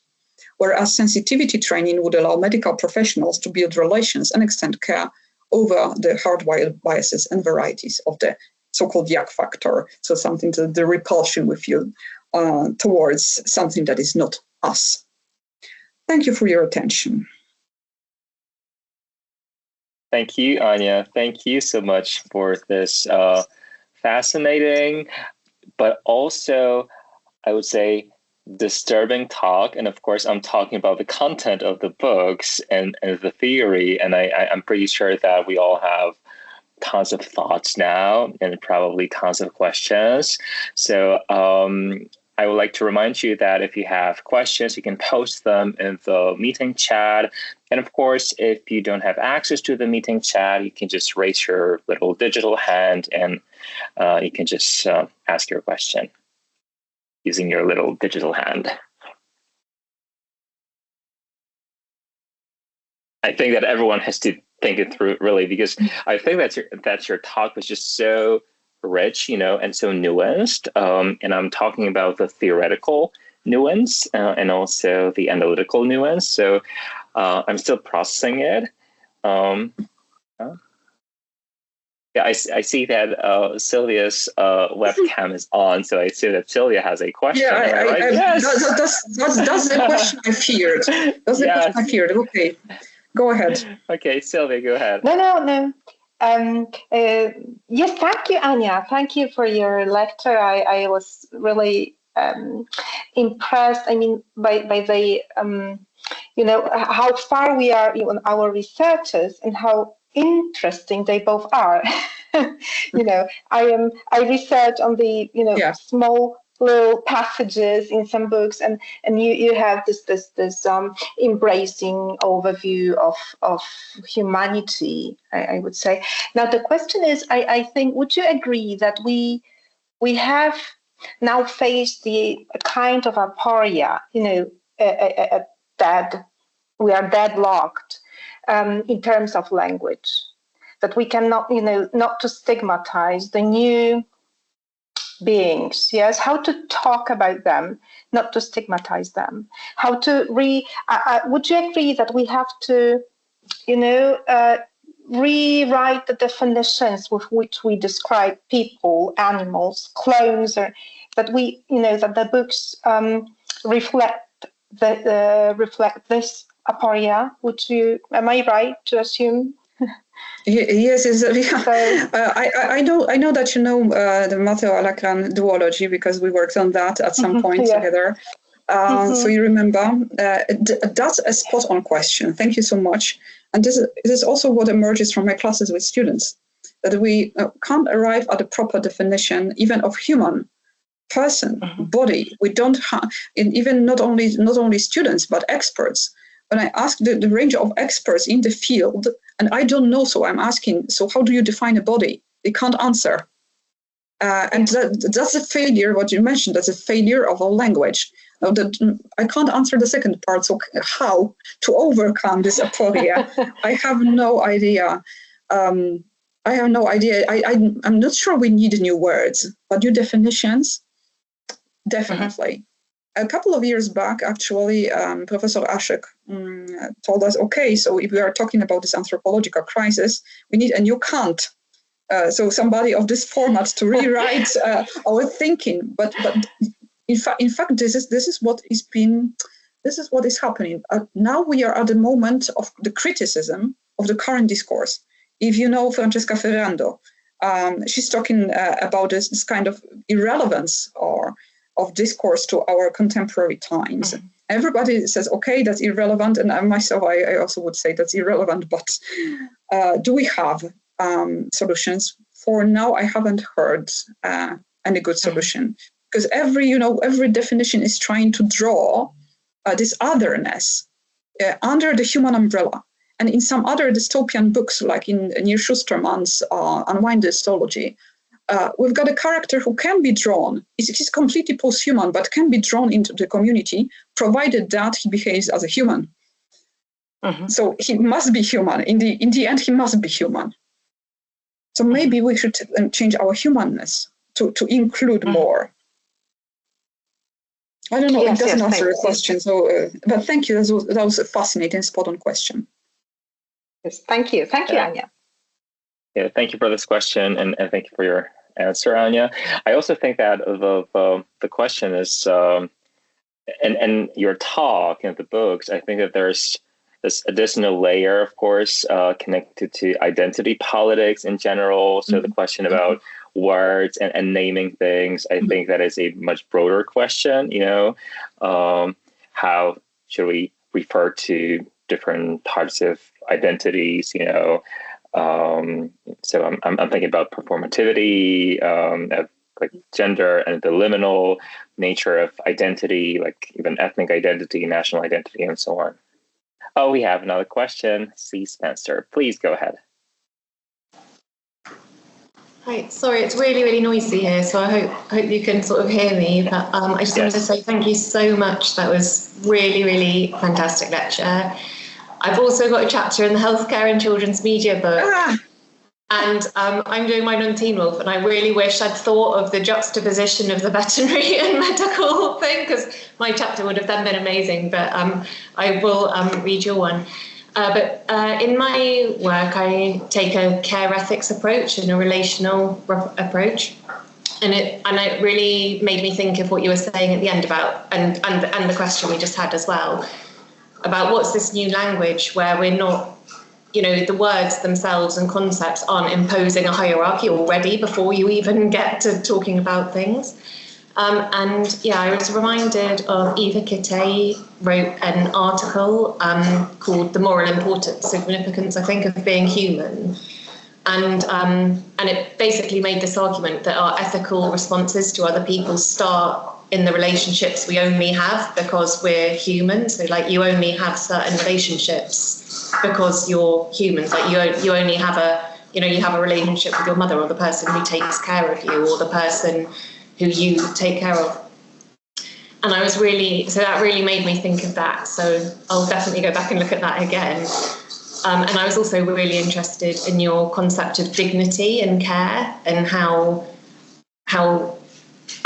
Speaker 1: whereas sensitivity training would allow medical professionals to build relations and extend care over the hardwired biases and varieties of the so-called yak factor, so something to the repulsion we feel towards something that is not us. Thank you for your attention.
Speaker 2: Thank you, Anya. Thank you so much for this fascinating, but also, I would say, disturbing talk. And of course, I'm talking about the content of the books and the theory. And I'm pretty sure that we all have tons of thoughts now and probably tons of questions. So I would like to remind you that if you have questions, you can post them in the meeting chat. And of course, if you don't have access to the meeting chat, you can just raise your little digital hand and you can just ask your question using your little digital hand. I think that everyone has to think it through, really, because I think that your talk was just so rich, and so nuanced. And I'm talking about the theoretical nuance and also the analytical nuance. So I'm still processing it. Yeah, I see that Sylvia's webcam is on, so I assume that Sylvia has a question.
Speaker 1: Yeah,
Speaker 2: right?
Speaker 1: Yes. That's the question I feared. That's the question I feared. Okay, go ahead.
Speaker 2: Okay, Sylvia, go ahead.
Speaker 3: No. Yes, thank you, Anya. Thank you for your lecture. I was really impressed. I mean, by the how far we are in our researches and how interesting they both are. I research on the small little passages in some books, and you have this embracing overview of humanity, I would say. Now the question is, I think, would you agree that we have now faced a kind of aporia, we are deadlocked in terms of language, that we cannot, not to stigmatize the new beings, yes, how to talk about them, not to stigmatize them, how to would you agree that we have to, rewrite the definitions with which we describe people, animals, clones, or that that the books reflect this aporia? Am I right to assume?
Speaker 1: Yes, I know that you know the Matteo Alacran duology, because we worked on that at some point together. So you remember, that's a spot-on question. Thank you so much. And this is also what emerges from my classes with students, that we can't arrive at a proper definition even of human person, body. We don't have, even not only students, but experts. When I ask the range of experts in the field, and I don't know, so I'm asking, so how do you define a body? They can't answer. And that's a failure, what you mentioned, that's a failure of our language. Now, I can't answer the second part, so how to overcome this aporia? I have no idea. I'm not sure we need new words, but new definitions, definitely. A couple of years back, actually, Professor Ashek told us, okay, so if we are talking about this anthropological crisis, we need a new Kant. So somebody of this format to rewrite our thinking. But in fact, this is what is happening. Now we are at the moment of the criticism of the current discourse. If you know Francesca Ferrando, she's talking about this kind of irrelevance of discourse to our contemporary times. Everybody says, okay, that's irrelevant. And myself, I also would say that's irrelevant. But do we have solutions? For now, I haven't heard any good solution. Because every definition is trying to draw this otherness under the human umbrella. And in some other dystopian books, like in Neil Shusterman's Unwind Dystology, we've got a character who can be drawn. He's completely post-human, but can be drawn into the community, provided that he behaves as a human. So he must be human. In the end, he must be human. So maybe we should change our humanness to include more. I don't know, it doesn't answer your question, so, but thank you. That was a fascinating, spot-on question.
Speaker 3: Yes, thank you. Thank you, Anya.
Speaker 2: Yeah, thank you for this question, and thank you for your answer, Anya. I also think that the question is, and your talk and the books, I think that there's this additional layer, of course, connected to identity politics in general. So the question about words and naming things, I think that is a much broader question. How should we refer to different parts of identities? So I'm thinking about performativity, of like gender, and the liminal nature of identity, like even ethnic identity, national identity, and so on. Oh, we have another question. C. Spencer, please go ahead.
Speaker 4: Hi, sorry, it's really, really noisy here, so I hope you can sort of hear me. But I just wanted to say thank you so much. That was really, really fantastic lecture. I've also got a chapter in the Healthcare and Children's Media book. And I'm doing mine on Teen Wolf, and I really wish I'd thought of the juxtaposition of the veterinary and medical thing, because my chapter would have then been amazing. But I will read your one. But in my work, I take a care ethics approach and a relational approach. And it really made me think of what you were saying at the end about, and the question we just had as well, about what's this new language where we're not, the words themselves and concepts aren't imposing a hierarchy already before you even get to talking about things. I was reminded of Eva Kittay wrote an article called The Moral Significance, I think, of Being Human. And it basically made this argument that our ethical responses to other people start in the relationships we only have because we're human. So like you only have certain relationships because you're humans. Like you only have you have a relationship with your mother, or the person who takes care of you, or the person who you take care of. And that really made me think of that. So I'll definitely go back and look at that again. And I was also really interested in your concept of dignity and care, and how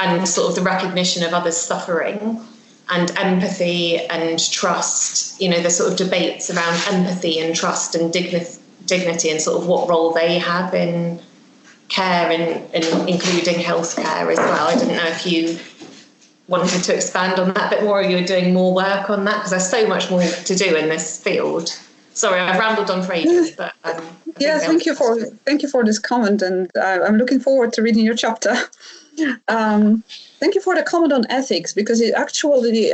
Speaker 4: and sort of the recognition of others' suffering and empathy and trust, the sort of debates around empathy and trust and dignity and sort of what role they have in care and including healthcare as well. I didn't know if you wanted to expand on that a bit more, or you're doing more work on that, because there's so much more to do in this field. Sorry, I've rambled on for ages, but
Speaker 1: thank you for this comment, and I'm looking forward to reading your chapter. Thank you for the comment on ethics, because it actually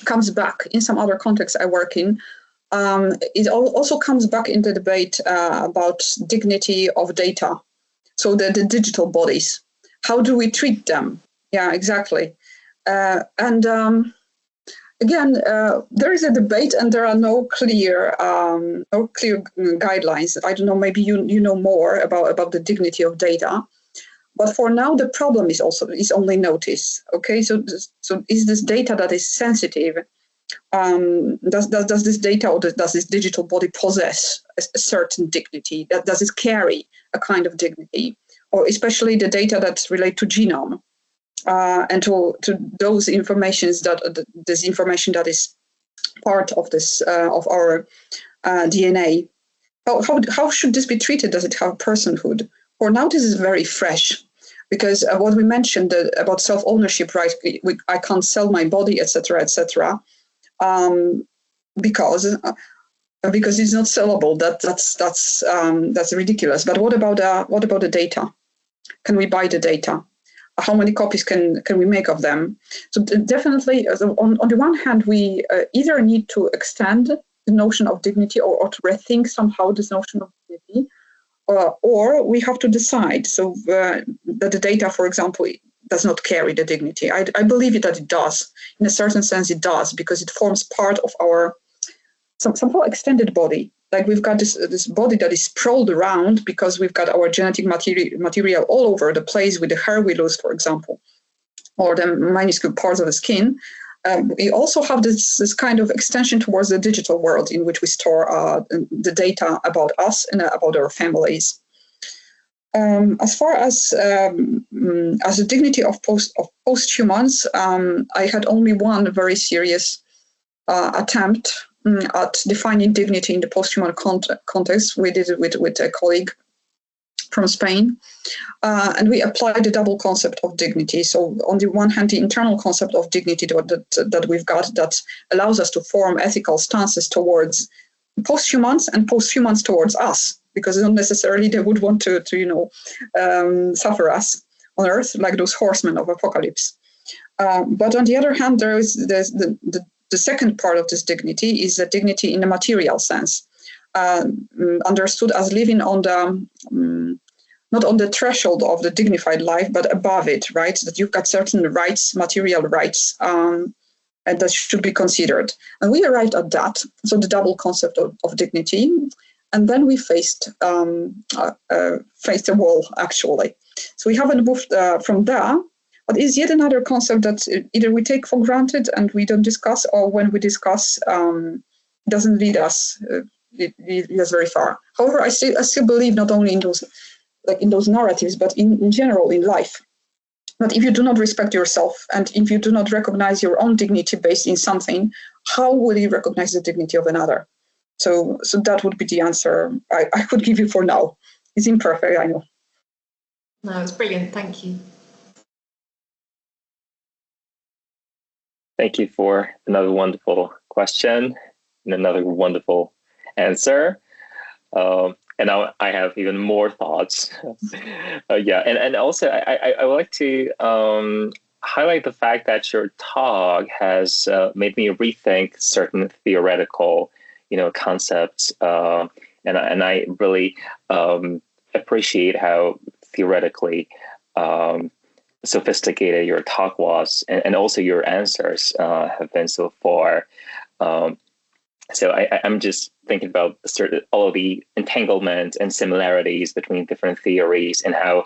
Speaker 1: comes back in some other contexts I work in. It also comes back in the debate about dignity of data. So the digital bodies, how do we treat them? Yeah, exactly. Again, there is a debate, and there are no clear guidelines. I don't know. Maybe you know more about the dignity of data. But for now, the problem is only notice. Okay, so is this data that is sensitive? Does this data or does this digital body possess a certain dignity? Does it carry a kind of dignity, or especially the data that relate to genome and to those informations this information that is part of this of our DNA? How should this be treated? Does it have personhood? For now, this is very fresh. Because what we mentioned about self-ownership, right? I can't sell my body, etc., etc., because it's not sellable. That's ridiculous. But what about the data? Can we buy the data? How many copies can we make of them? So definitely, on the one hand, we either need to extend the notion of dignity or to rethink somehow this notion of dignity. Or we have to decide that the data, for example, does not carry the dignity. I believe that it does. In a certain sense, it does, because it forms part of our somehow extended body. Like we've got this body that is sprawled around because we've got our genetic material all over the place with the hair we lose, for example, or the minuscule parts of the skin. We also have this kind of extension towards the digital world in which we store the data about us and about our families. As far as the dignity of posthumans, I had only one very serious attempt at defining dignity in the posthuman context. We did it with a colleague from Spain, and we applied the double concept of dignity. So on the one hand, the internal concept of dignity that we've got that allows us to form ethical stances towards posthumans and posthumans towards us, because not necessarily they would want to suffer us on Earth like those horsemen of apocalypse. But on the other hand, there is the second part of this dignity is the dignity in the material sense. Understood as living on the not on the threshold of the dignified life, but above it, right? That you've got certain rights, material rights, and that should be considered. And we arrived at that, so the double concept of dignity, and then we faced a wall, actually. So we haven't moved from there, but it's yet another concept that either we take for granted and we don't discuss, or when we discuss, it doesn't lead us. It leads us very far. However, I still believe not only in those narratives, but in general in life. But if you do not respect yourself, and if you do not recognize your own dignity based in something, how will you recognize the dignity of another? So that would be the answer I could give you for now. It's imperfect, I know.
Speaker 4: No, it's brilliant. Thank you.
Speaker 2: Thank you for another wonderful question and another wonderful answer. And now I have even more thoughts. And also I would like to highlight the fact that your talk has made me rethink certain theoretical, concepts, and I really appreciate how theoretically sophisticated your talk was, and also your answers have been so far. So I'm just thinking about all of the entanglements and similarities between different theories, and how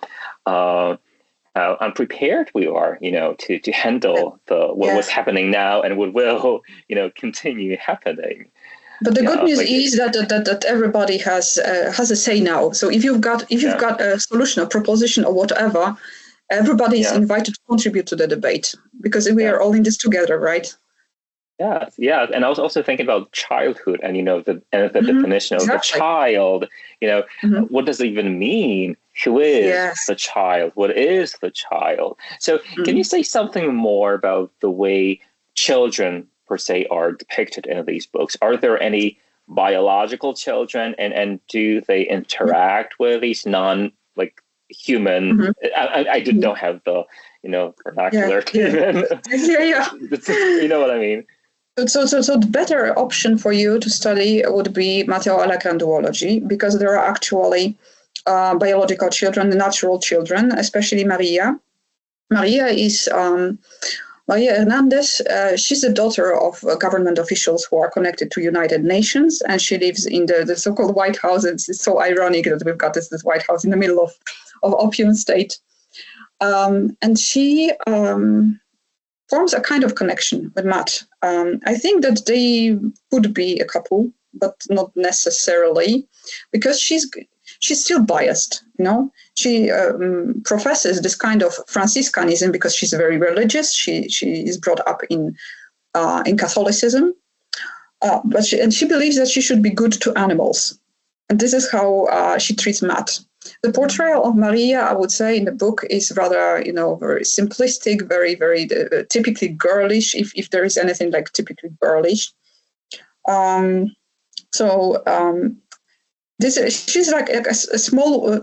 Speaker 2: unprepared we are, to handle what was happening now and what will, continue happening.
Speaker 1: But the good news is that everybody has a say now. So if you've got a solution, a proposition, or whatever, everybody is invited to contribute to the debate because we are all in this together, right?
Speaker 2: Yeah. And I was also thinking about childhood and, the definition of the child, what does it even mean? Who is the child? What is the child? So can you say something more about the way children per se are depicted in these books? Are there any biological children and do they interact with these human? I don't have the, vernacular even. You know what I mean?
Speaker 1: So the better option for you to study would be Mateo-Alacran duology, because there are actually biological children, natural children, especially Maria. Maria is Maria Hernandez. She's the daughter of government officials who are connected to United Nations, and she lives in the so-called White House. It's so ironic that we've got this White House in the middle of opium state. And she forms a kind of connection with Matt. I think that they could be a couple, but not necessarily, because she's still biased. She professes this kind of Franciscanism because she's very religious. She is brought up in Catholicism, but she believes that she should be good to animals, and this is how she treats Matt. The portrayal of Maria, I would say, in the book is rather, very simplistic, very, very typically girlish, if there is anything like typically girlish. She's like a small,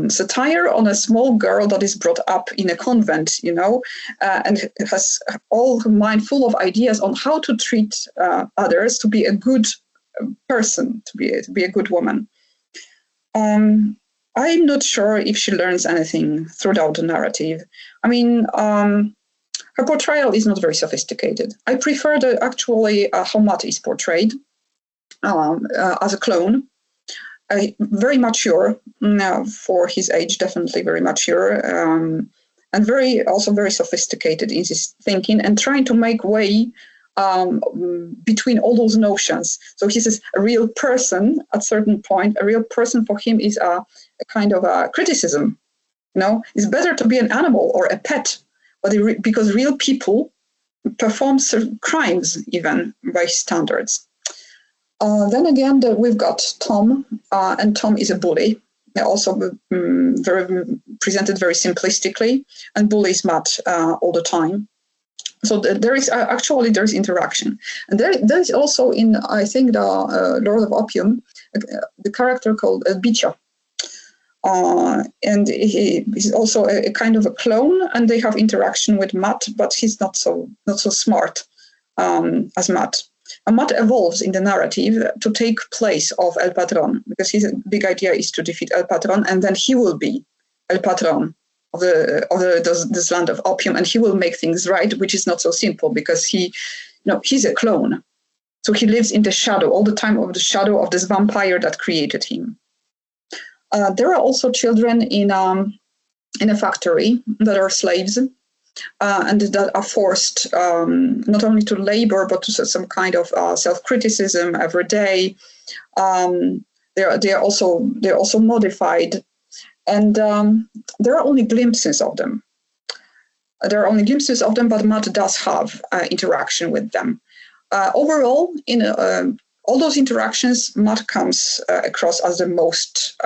Speaker 1: satire on a small girl that is brought up in a convent, and has all her mind full of ideas on how to treat others, to be a good person, to be a good woman. I'm not sure if she learns anything throughout the narrative. I mean, her portrayal is not very sophisticated. I prefer how Matt is portrayed as a clone. Very mature for his age, definitely very mature, and very sophisticated in his thinking and trying to make way between all those notions. So he says a real person at a certain point, a real person for him is a kind of a criticism. It's better to be an animal or a pet, but because real people perform certain crimes even by standards. Then again, we've got Tom, and Tom is a bully. Also presented very simplistically, and bullies Matt all the time. So there is interaction, and there is also in, I think, the Lord of Opium, the character called Bicha, and he's also a kind of a clone, and they have interaction with Matt, but he's not so smart as Matt. And Matt evolves in the narrative to take place of El Patron, because his big idea is to defeat El Patron, and then he will be El Patron of this land of opium, and he will make things right, which is not so simple because he's a clone, so he lives in the shadow all the time of the shadow of this vampire that created him. There are also children in a factory that are slaves, and that are forced not only to labor but to some kind of self-criticism every day. They're also modified. And there are only glimpses of them. But Matt does have interaction with them. Overall, in all those interactions, Matt comes across as the most,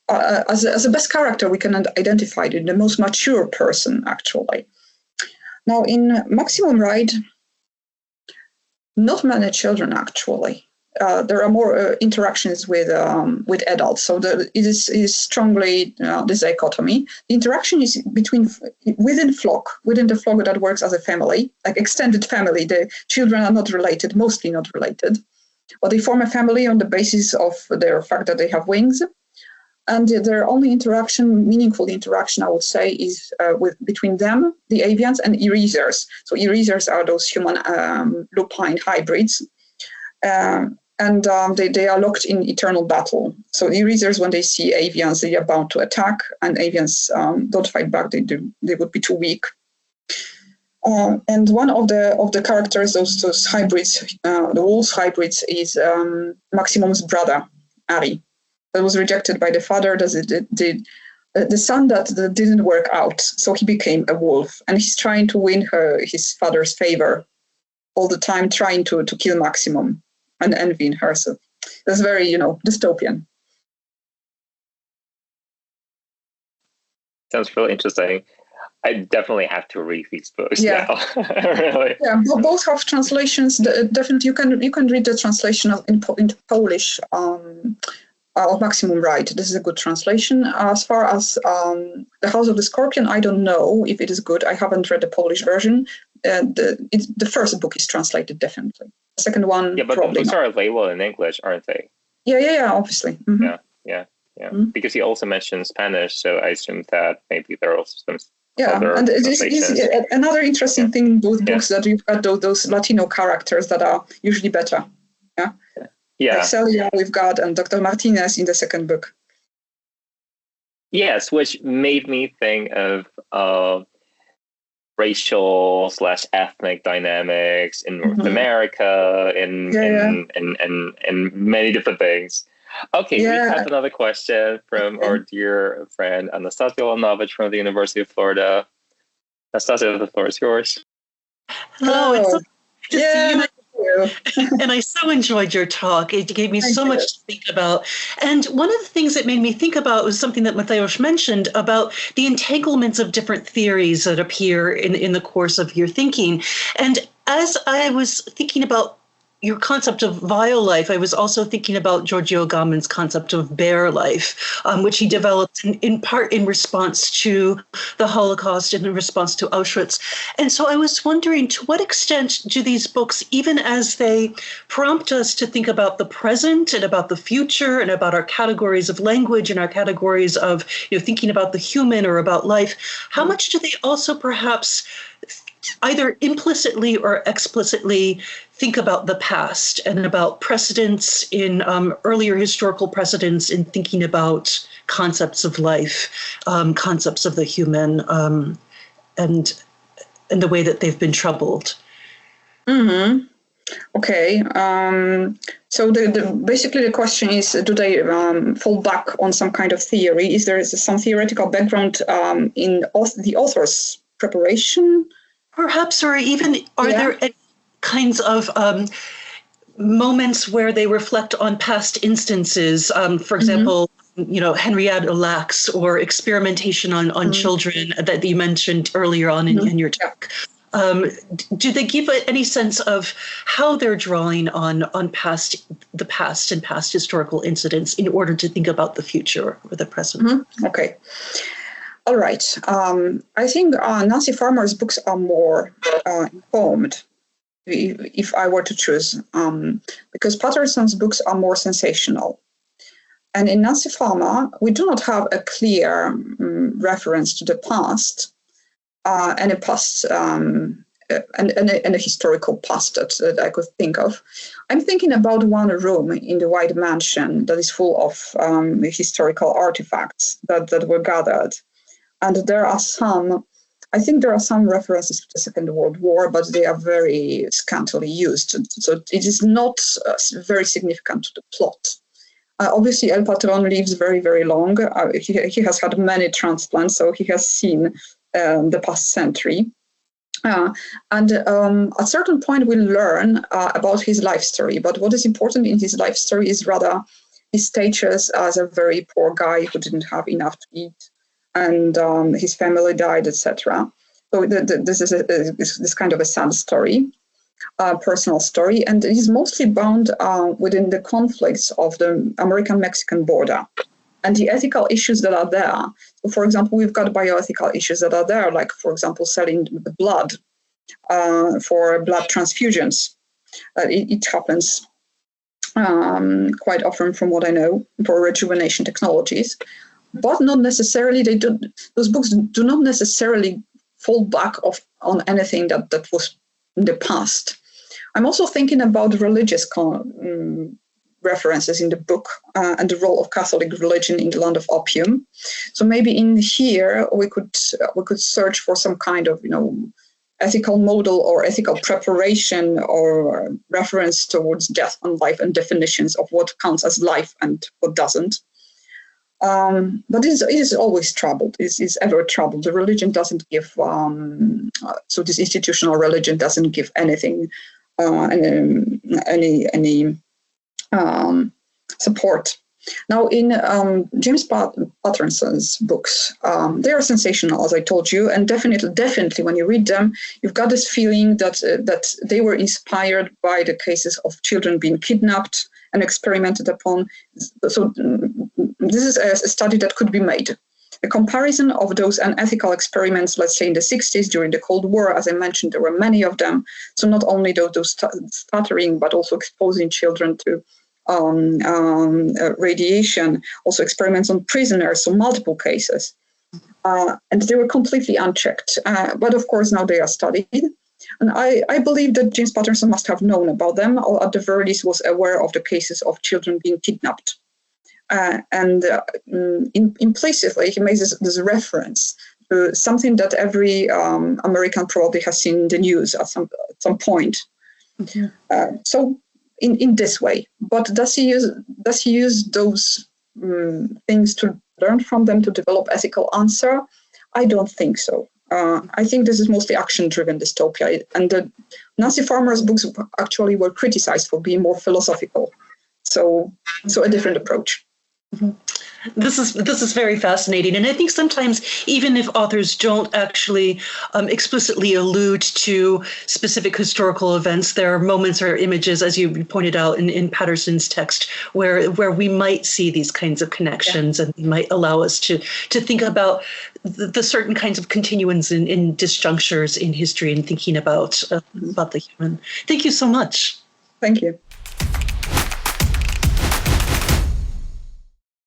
Speaker 1: as the best character we can identify, the most mature person, actually. Now, in Maximum Ride, not many children, actually. There are more interactions with adults, so it is strongly this dichotomy. The interaction is within the flock that works as a family, like extended family. The children are not related, mostly not related, but they form a family on the basis of their fact that they have wings. And their only meaningful interaction, I would say, is between them, the avians, and erasers. So erasers are those human lupine hybrids. And they are locked in eternal battle. So the erasers, when they see avians, they are bound to attack, and avians don't fight back. They would be too weak. And one of the characters, those hybrids, the wolves hybrids, is Maximum's brother, Ari, that was rejected by the father. the son that didn't work out, so he became a wolf, and he's trying to win his father's favor all the time, trying to kill Maximum and envying her. So that's very, dystopian.
Speaker 2: Sounds really interesting. I definitely have to read these books now. Really.
Speaker 1: Yeah, both have translations. Definitely, you can read the translation into Polish of Maximum Ride. This is a good translation. As far as The House of the Scorpion, I don't know if it is good. I haven't read the Polish version. The first book is translated definitely. The second one,
Speaker 2: yeah, but
Speaker 1: probably
Speaker 2: the books
Speaker 1: not.
Speaker 2: are labeled in English, aren't they?
Speaker 1: Yeah, obviously. Mm-hmm.
Speaker 2: Yeah. Because he also mentioned Spanish, so I assume that maybe there are also some.
Speaker 1: Yeah, and it is another interesting thing in both books that you've got those Latino characters that are usually better. Yeah. Like Celia we've got, and Dr. Martinez in the second book.
Speaker 2: Yes, which made me think of racial/ethnic dynamics in North America, and many different things. Okay, we have another question from our dear friend Anastasia Lanovich from the University of Florida. Anastasia, the floor is yours.
Speaker 5: Hello, it's so good to see you. And I so enjoyed your talk. It gave me so much to think about. And one of the things that made me think about was something that Mateusz mentioned about the entanglements of different theories that appear in the course of your thinking. And as I was thinking about your concept of vile life, I was also thinking about Giorgio Agamben's concept of bare life, which he developed in part in response to the Holocaust and in response to Auschwitz. And so I was wondering, to what extent do these books, even as they prompt us to think about the present and about the future and about our categories of language and our categories of thinking about the human or about life, how much do they also perhaps either implicitly or explicitly think about the past and about precedents in earlier historical precedents in thinking about concepts of life, concepts of the human, and the way that they've been troubled?
Speaker 1: Mm-hmm. Okay. So basically the question is, do they fall back on some kind of theory? Is there some theoretical background in the author's preparation?
Speaker 5: Perhaps, or even are there any kinds of moments where they reflect on past instances? For example, Henrietta Lacks or experimentation on children that you mentioned earlier on in your talk. Do they give any sense of how they're drawing on the past and past historical incidents in order to think about the future or the present?
Speaker 1: Mm-hmm. Okay. All right. I think Nancy Farmer's books are more informed, if I were to choose, because Patterson's books are more sensational. And in Nancy Farmer, we do not have a clear reference to the past, and a past and a historical past that I could think of. I'm thinking about one room in the White Mansion that is full of historical artifacts that were gathered. And there are some references to the Second World War, but they are very scantily used. So it is not very significant to the plot. Obviously, El Patron lives very, very long. He has had many transplants, so he has seen the past century. And at a certain point, we'll learn about his life story. But what is important in his life story is rather his status as a very poor guy who didn't have enough to eat, and his family died, etc. So this is this kind of a sad story, personal story, and it is mostly bound within the conflicts of the American-Mexican border and the ethical issues that are there. So, for example, we've got bioethical issues that are there, like, for example, selling the blood for blood transfusions. It happens quite often, from what I know, for rejuvenation technologies. But not necessarily, those books do not necessarily fall back on anything that was in the past. I'm also thinking about religious references in the book and the role of Catholic religion in the land of opium. So maybe in here we could search for some kind of ethical model or ethical preparation or reference towards death and life and definitions of what counts as life and what doesn't. But it is always troubled. It is ever troubled. The religion doesn't give, so this institutional religion doesn't give anything, any support. Now, in James Patterson's books, they are sensational, as I told you, and definitely, when you read them, you've got this feeling that they were inspired by the cases of children being kidnapped and experimented upon. So this is a study that could be made. A comparison of those unethical experiments, let's say in the 60s during the Cold War, as I mentioned, there were many of them. So not only those stuttering, but also exposing children to radiation, also experiments on prisoners, so multiple cases. And they were completely unchecked. But of course, now they are studied. And I believe that James Patterson must have known about them, or at the very least was aware of the cases of children being kidnapped. Implicitly, he makes this reference to something that every American probably has seen in the news at some point. Mm-hmm. So in this way, but does he use those things to learn from them to develop ethical answer? I don't think so. I think this is mostly action-driven dystopia, and the Nancy Farmer's books actually were criticized for being more philosophical. So a different approach.
Speaker 5: Mm-hmm. This is very fascinating, and I think sometimes even if authors don't actually explicitly allude to specific historical events, there are moments or images, as you pointed out in Patterson's text, where we might see these kinds of connections, and might allow us to think about the certain kinds of continuums in disjunctures in history and thinking about the human. Thank you so much.
Speaker 1: Thank you.